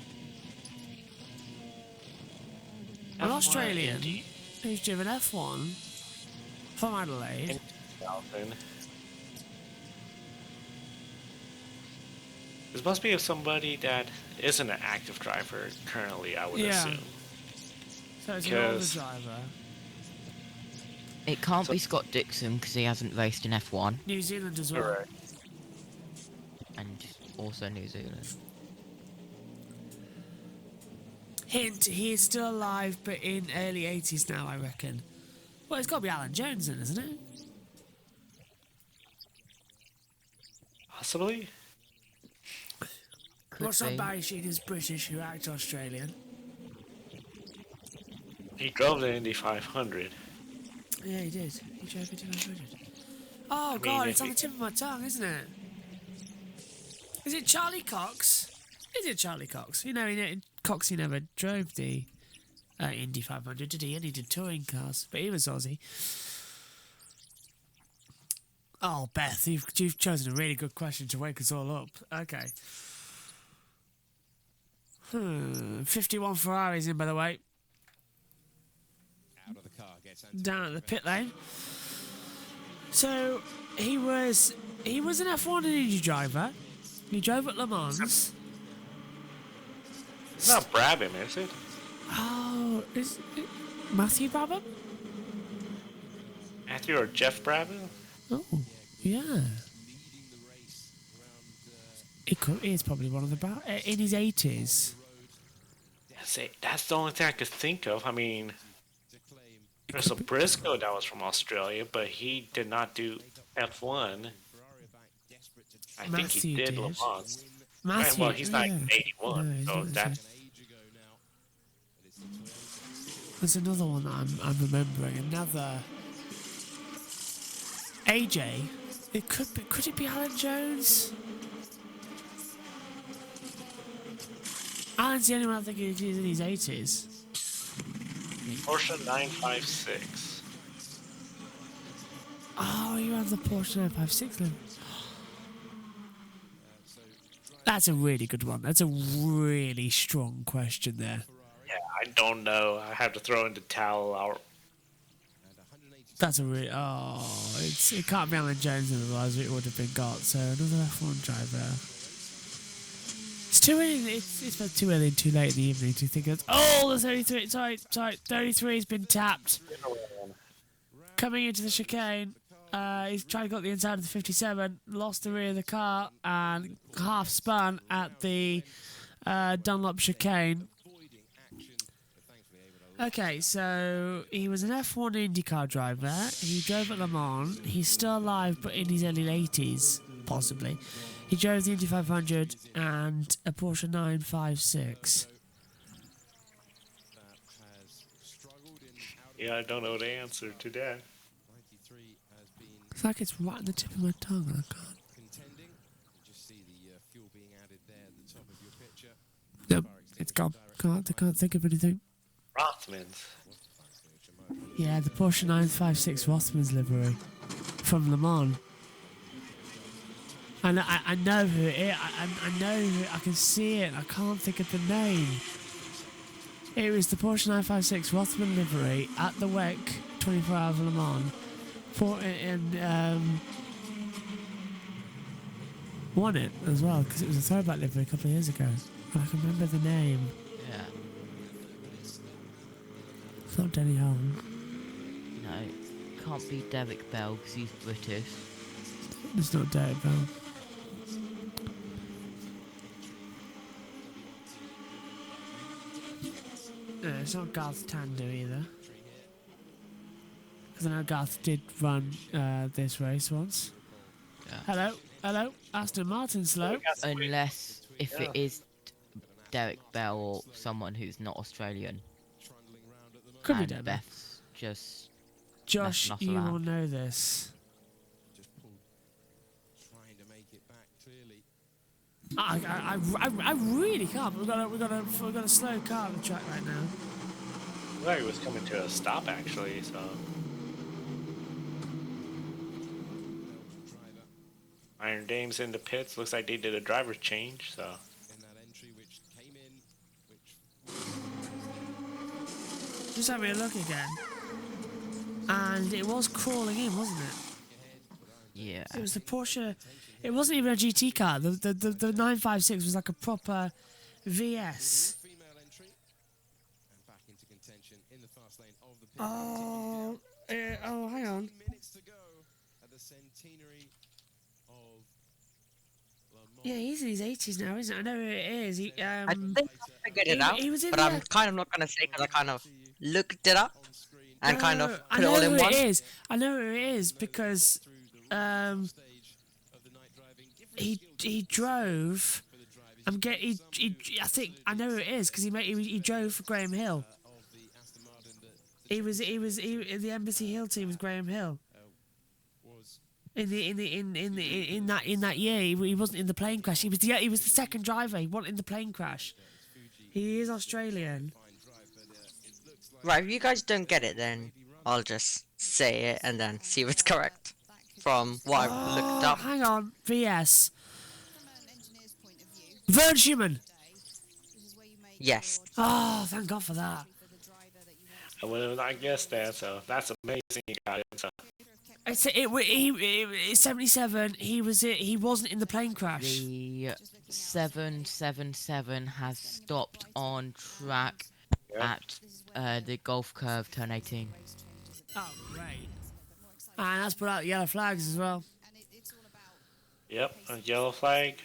An Australian who's driven F1 from Adelaide. This must be somebody that isn't an active driver currently, I would assume. So it's an older driver. It can't be Scott Dixon because he hasn't raced in F1. New Zealand as well. Correct. And also New Zealand. Hint, he is still alive, but in early 80s now, I reckon. Well, it's got to be Alan Jones then, isn't it? Possibly. What's up, Barry Sheen is British, who acts Australian. He drove the Indy 500. Yeah, he did. He drove Indy 500. Oh, God, it's on the tip of my tongue, isn't it? Is it Charlie Cox? Is it Charlie Cox? You know, Cox, he never drove the Indy 500, did he? He only did touring cars, but he was Aussie. Oh, Beth, you've chosen a really good question to wake us all up. Okay. 51 Ferraris in, by the way. Out of the car, down at the pit lane. So he was an F1 and Indy driver. He drove at Le Mans. It's not Brabham, is it? Oh, is it Matthew Brabham? Matthew or Jeff Brabham? Oh, yeah. He's probably one of the in his 80s. See, that's the only thing I could think of. I mean, there's a Briscoe that was from Australia, but he did not do F1. I think he did Le Mans. Matthew, well, he's like 81, no, so that's... There's another one that I'm remembering. Another AJ. Could it be Alan Jones? Alan's the only one I think he's in his 80s. Porsche 956. Oh, you have the Porsche 956 then. That's a really good one. That's a really strong question there. Yeah, I don't know. I have to throw in the towel out. That's a really... Oh, it can't be Alan Jones, otherwise it would have been got. So another F1 driver. It's too early. It's too early and too late in the evening to think of. Oh, the 33. Sorry. 33 has been tapped. Coming into the chicane. He's trying to get the inside of the 57. Lost the rear of the car and half spun at the Dunlop chicane. Okay, so he was an F1 IndyCar driver. He drove at Le Mans. He's still alive, but in his early 80s, possibly. He drove the Indy 500 and a Porsche 956. Yeah, I don't know the answer to that. It's like it's right on the tip of my tongue. I can't. Nope, it's gone. I can't think of anything. Rothmans. Yeah, the Porsche 956 Rothmans livery from Le Mans. And I know who it is. I know who, I can see it. I can't think of the name. It was the Porsche 956 Rothman livery at the WEC 24 Hours of Le Mans. Won it as well because it was a throwback livery a couple of years ago. And I can remember the name. Yeah. It's not Denny Holm. No, can't be Derek Bell because he's British. It's not Derek Bell. No, it's not Garth Tander either. Because I know Garth did run this race once. Yeah. Hello, Aston Martin slow. Unless if it is Derek Bell or someone who's not Australian. Could be and Derek. Beth's just Josh, messing us you around. will know this. I really can't. We've got a slow car on the track right now. Well, he was coming to a stop actually, so. Iron Dame's in the pits. Looks like they did a driver's change, so. Just having a look again. And it was crawling in, wasn't it? Yeah. It was the Porsche. It wasn't even a GT car. The 956 was like a proper VS. Oh, hang on. Yeah, he's in his 80s now, isn't it? I know who it is. I think I figured it out, he was in but the- I'm kind of not going to say because I kind of looked it up and kind of I put it know all in who one. it is. I know who it is because he drove. I think I know who it is because he drove for Graham Hill. He was in the Embassy Hill team with Graham Hill. In that year, he wasn't in the plane crash. He was the second driver. He wasn't in the plane crash. He is Australian. Right, if you guys don't get it, then I'll just say it and then see if it's correct from what I've looked up. Hang on, VS. Vern Schumann. Yes. Oh, thank God for that. I would have not guessed that, so that's amazing you got it. So. It's 77. He wasn't in the plane crash. The 777 has stopped on track at the Golf Curve, turn 18. Oh, great. And that's put out yellow flags as well. Yep, a yellow flag.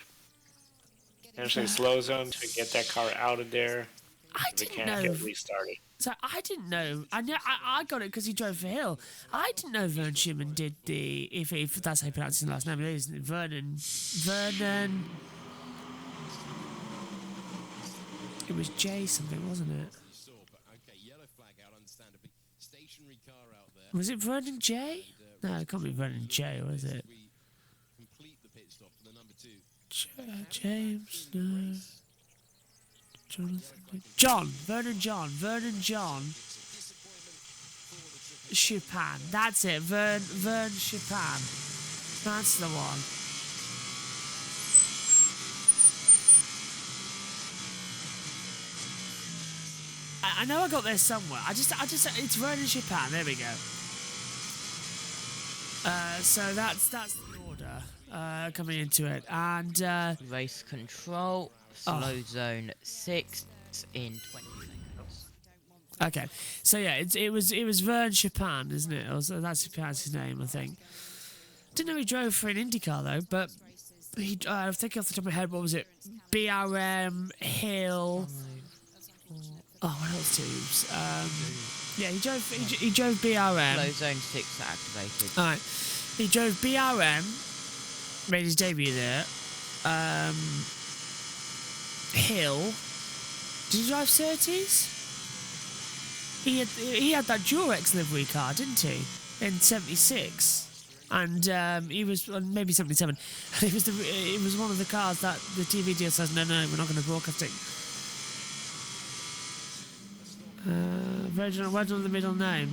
Actually, slow zone to get that car out of there. They can't get restarted. So I didn't know. I got it because he drove for Hill. I didn't know Vern Schumann did the. If that's how you pronounce his last name, it is Vernon. It was J something, wasn't it? Was it Vernon J? No, it can't be Vernon J, was it? James, no. Jonathan. Vernon John. Chopin. That's it. Vern Chopin. That's the one. I know I got there somewhere. I just it's Vernon Chopin. There we go. So that's the order coming into it, and race control, slow zone 6 in 20 seconds. Okay, so yeah, it was Vern Chopin, isn't it? That's his name, I think. Didn't know he drove for an IndyCar though, but I'm thinking off the top of my head, what was it? BRM, Hill. Oh, what else teams? Yeah, he drove BRM. Slow zone 6 activated. All right, he drove BRM, made his debut there. Hill. Did he drive 30s? He had that Durex livery car, didn't he? In '76, and he was maybe '77. And it was one of the cars that the TV deal says no, we're not going to broadcast it. Virgin, where's the middle name?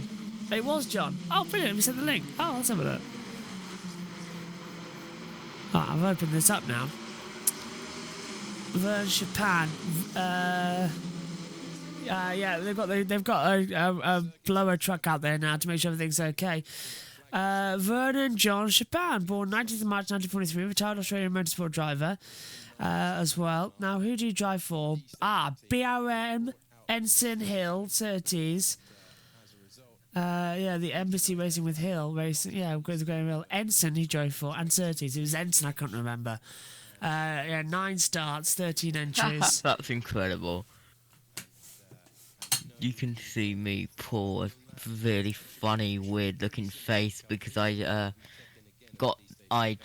It was John. Oh, brilliant! We sent the link. Oh, let's have a look. Oh, I've opened this up now. Vern Chopin. Yeah, they've got a blower truck out there now to make sure everything's okay. Vernon John Chopin, born 19th of March 1943, retired Australian motorsport driver as well. Now, who do you drive for? BRM, Ensign Hill, 30s. Yeah, the Embassy Racing with Hill racing. Yeah, with Graham Hill. Ensign he drove for, and 30s. It was Ensign, I can't remember. Yeah, 9 starts, 13 entries. That's incredible. You can see me pull a really funny, weird-looking face because I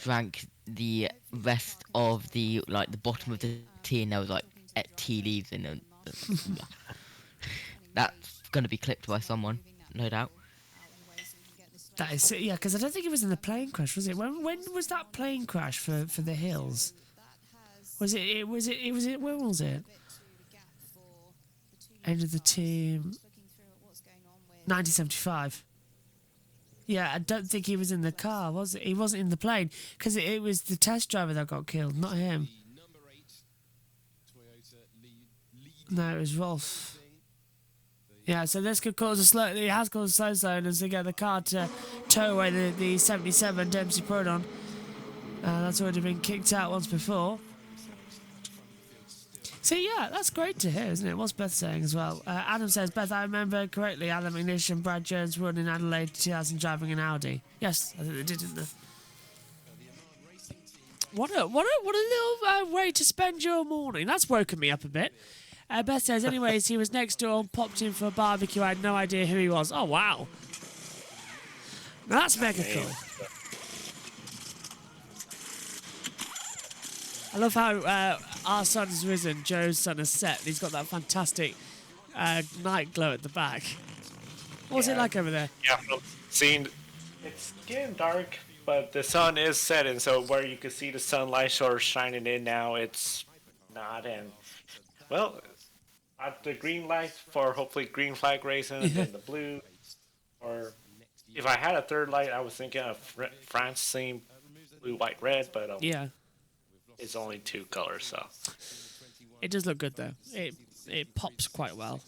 drank the rest of the bottom of the tea, and there was tea leaves in it. That's gonna be clipped by someone, no doubt. That is, yeah, because I don't think it was in the plane crash, was it? When was that plane crash for the Hills? Was it? When was it? End of the team. 1975. Yeah, I don't think he was in the car, was it? He wasn't in the plane because it was the test driver that got killed, not him. No, it was Rolf. Yeah, so this could cause a slow. It has caused a slow zone as they get the car to tow away the 77 Dempsey Proton. That's already been kicked out once before. So yeah, that's great to hear, isn't it? What's Beth saying as well? Adam says, Beth, I remember correctly, Adam Ignish and Brad Jones won in Adelaide 2000 driving an Audi. Yes, I think they did, didn't they? What a little way to spend your morning. That's woken me up a bit. Beth says, anyways, he was next door and popped in for a barbecue. I had no idea who he was. Oh, wow. Now, that's mega cool. I love how our sun has risen, Joe's sun has set, and he's got that fantastic night glow at the back. What's it like over there? Yeah, seeing it's getting dark, but the sun is setting, so where you can see the sunlight sort of shining in now, it's not. And well, the green light for hopefully green flag racing, and then the blue. Or if I had a third light, I was thinking of France theme, blue, white, red, but yeah. It's only 2 colors, so. It does look good, though. It pops quite well.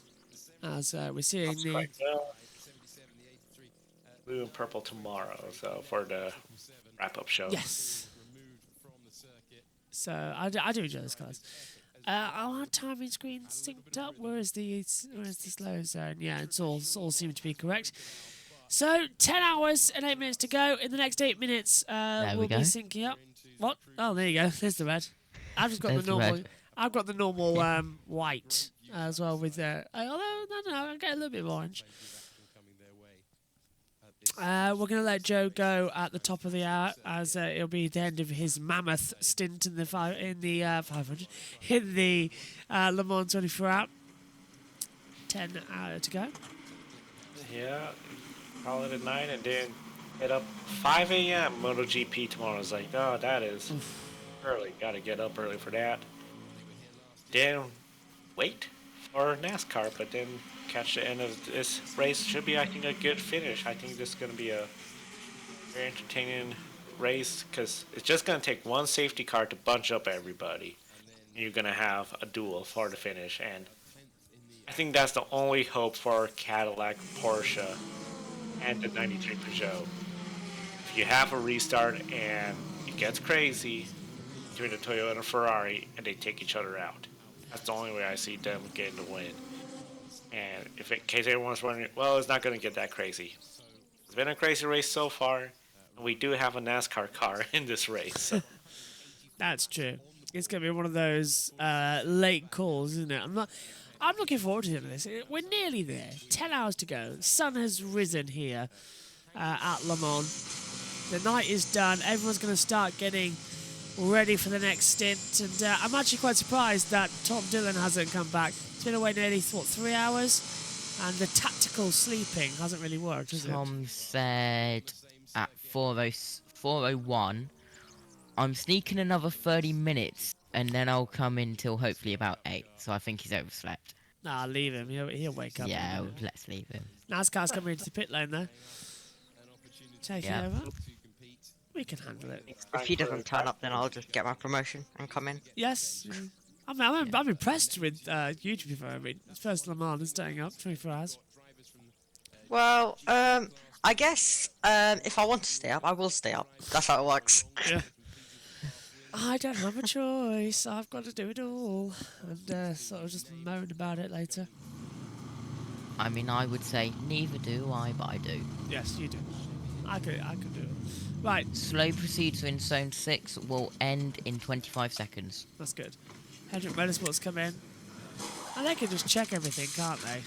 As we're seeing the... Blue and purple tomorrow, so for the wrap-up show. Yes. So, I do enjoy those colours. Our timing screen synced up. Where is the slow zone? Yeah, it's all seems to be correct. So, 10 hours and 8 minutes to go. In the next 8 minutes, we'll be syncing up. What? Oh, there you go. There's the red. I've just got the normal. I've got the normal white as well with although no, I get a little bit of orange. We're going to let Joe go at the top of the hour as it'll be the end of his mammoth stint in the 500 in the Le Mans 24 hour. 10 hours to go. Yeah, call it at 9 and then get up 5 a.m. MotoGP tomorrow. It's like, oh, that is early. Got to get up early for that. Then wait for NASCAR, but then catch the end of this race. Should be, I think, a good finish. I think this is going to be a very entertaining race because it's just going to take one safety car to bunch up everybody. And you're going to have a duel for the finish. And I think that's the only hope for Cadillac, Porsche, and the 93 Peugeot. If you have a restart and it gets crazy between the Toyota and Ferrari and they take each other out, that's the only way I see them getting the win. And if in case everyone's wondering, well, it's not going to get that crazy. It's been a crazy race so far, and we do have a NASCAR car in this race. So. That's true. It's going to be one of those late calls, isn't it? I'm looking forward to this. We're nearly there. 10 hours to go. The sun has risen here at Le Mans. The night is done. Everyone's going to start getting ready for the next stint. And I'm actually quite surprised that Tom Dillon hasn't come back. He's been away nearly, 3 hours? And the tactical sleeping hasn't really worked, has it? Tom said at 4:01, I'm sneaking another 30 minutes and then I'll come in till hopefully about 8. So I think he's overslept. Nah, leave him. He'll wake up. Yeah, let's leave him. NASCAR's coming into the pit lane though. Taking over. We can handle it. If he doesn't turn up, then I'll just get my promotion and come in. Yes. I'm impressed with you, to be fair. I mean, first Le Mans is staying up 24 hours. Well, I guess if I want to stay up, I will stay up. That's how it works. Yeah. I don't have a choice. I've got to do it all. And sort of just moan about it later. I mean, I would say neither do I, but I do. Yes, you do. I could do it. Right. Slow procedure in Zone 6 will end in 25 seconds. That's good. Hendrick Motorsports come in. And they can just check everything, can't they?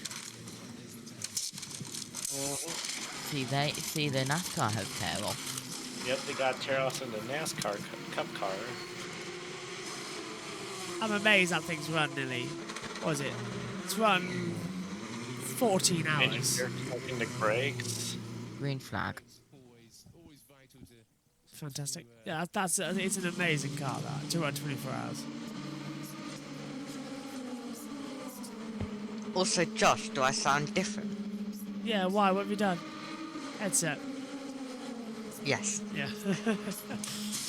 See the NASCAR have tear off. Yep, they got tear offs in the NASCAR Cup car. I'm amazed that thing's run nearly. What is it? It's run 14 hours. Taking the brakes. Green flag. Fantastic. Yeah, it's an amazing car, that. To run 24 hours. Also, Josh, do I sound different? Yeah, why? What have you done? Headset. Yes. Yeah.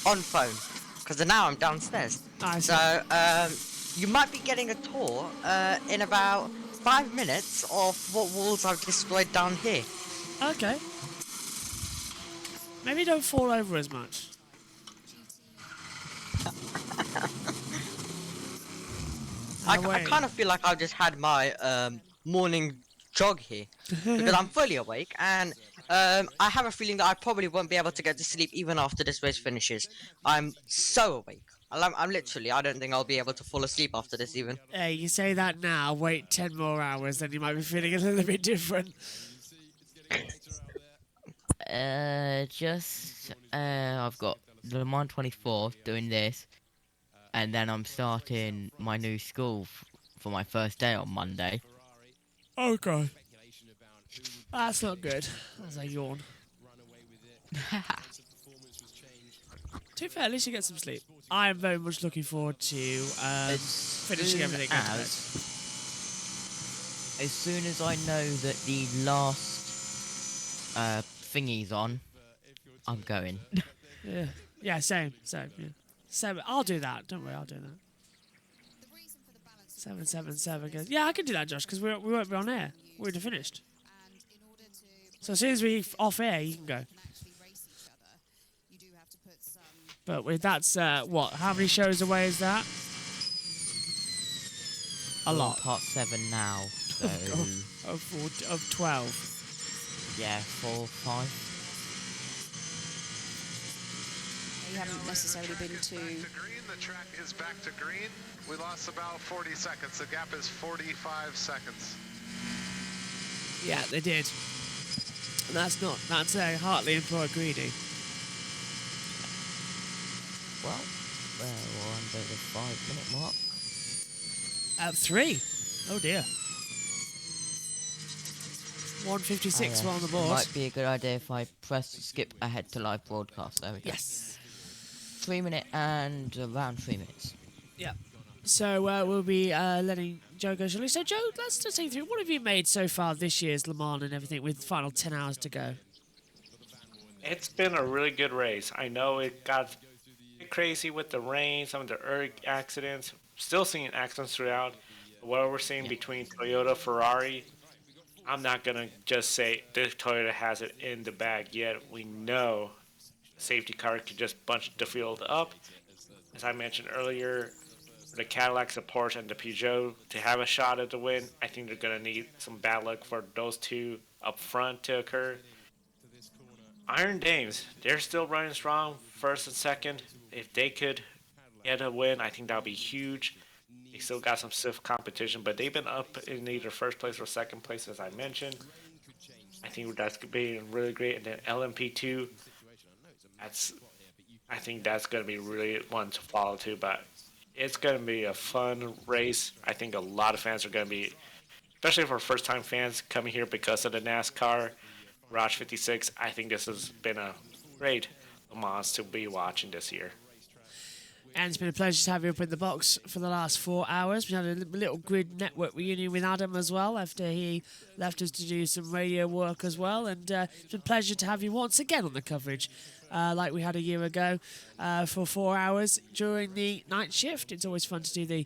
On phone. Because now I'm downstairs. I see. So, you might be getting a tour in about 5 minutes of what walls I've destroyed down here. Okay. Maybe don't fall over as much. I wait. kind of feel like I've just had my morning jog here. Because I'm fully awake and I have a feeling that I probably won't be able to get to sleep even after this race finishes. I'm so awake. I'm literally, I don't think I'll be able to fall asleep after this even. Hey, you say that now, wait 10 more hours, then you might be feeling a little bit different. I've got Le Mans 24 doing this, and then I'm starting my new school for my first day on Monday. Oh, God. That's not good. As I yawn. To be fair, at least you get some sleep. I am very much looking forward to finishing everything. As soon as I know that the last thingy's on, I'm going. Yeah, same. Yeah. I'll do that. Don't worry, I'll do that. 777 goes. Yeah, I can do that, Josh, because we won't be on air. We would have finished. So as soon as we off air, you can go. But that's what? How many shows away is that? A lot. Part 7 now. So of 12. Yeah, 4, 5. You haven't necessarily been to green. The track is back to green. We lost about 40 seconds. The gap is 45 seconds. Yeah, they did. And that's Hartley and Poor Greedy. Well, we're under the 5-minute mark. At 3. Oh dear. 156 on the board. It might be a good idea if I press skip ahead to live broadcast. There we go. Yes. 3 minute and around 3 minutes. Yeah. So we'll be letting Joe go shortly. So Joe, let's just take through. What have you made so far this year's Le Mans and everything with the final 10 hours to go? It's been a really good race. I know it got a bit crazy with the rain, some of the early accidents. Still seeing accidents throughout. What we're seeing between Toyota, Ferrari, I'm not going to just say this Toyota has it in the bag yet. We know safety car could just bunch the field up. As I mentioned earlier, the Cadillac, the Porsche, and the Peugeot to have a shot at the win, I think they're going to need some bad luck for those two up front to occur. Iron Dames, they're still running strong, first and second. If they could get a win, I think that would be huge. They still got some stiff competition, but they've been up in either first place or second place, as I mentioned. I think that's being really great. And then LMP2, I think that's going to be really one to follow too. But it's going to be a fun race. I think a lot of fans are going to be, especially for first-time fans coming here because of the NASCAR Garage 56. I think this has been a great Le Mans to be watching this year. And it's been a pleasure to have you up in the box for the last 4 hours. We had a little Grid Network reunion with Adam as well after he left us to do some radio work as well. And it's been a pleasure to have you once again on the coverage like we had a year ago for 4 hours during the night shift. It's always fun to do the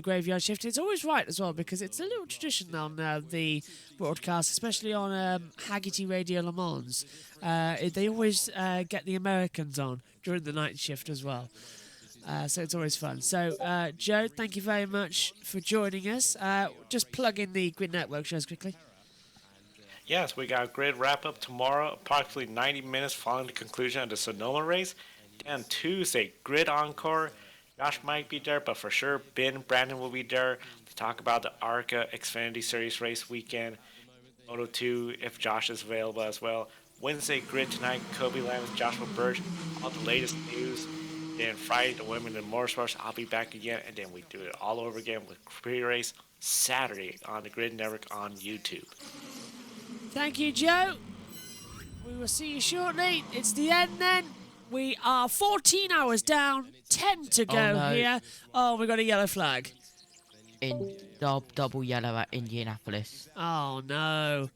graveyard shift. It's always right as well because it's a little tradition on the broadcast, especially on Haggerty Radio Le Mans. They always get the Americans on during the night shift as well. So it's always fun. So, Joe, thank you very much for joining us. Just plug in the Grid Network shows quickly. Yes, we got a Grid wrap-up tomorrow, approximately 90 minutes following the conclusion of the Sonoma race. Then Tuesday, Grid Encore. Josh might be there, but for sure, Brandon will be there to talk about the ARCA Xfinity Series race weekend. Moto 2, if Josh is available as well. Wednesday, Grid tonight, Kobe Lambs, Joshua Birch, all the latest news. Then Friday, the women in motorsports, I'll be back again, and then we do it all over again with pre-race Saturday on the Grid Network on YouTube. Thank you, Joe. We will see you shortly. It's the end then. We are 14 hours down, 10 to go here. Oh, we got a yellow flag. In double yellow at Indianapolis. Oh, no.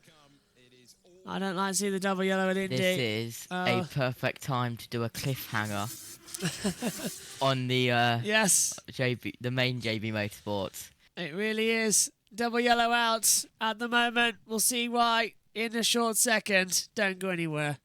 I don't like to see the double yellow in Indy. This is a perfect time to do a cliffhanger on the yes, the main JB Motorsports. It really is. Double yellow out at the moment. We'll see why in a short second. Don't go anywhere.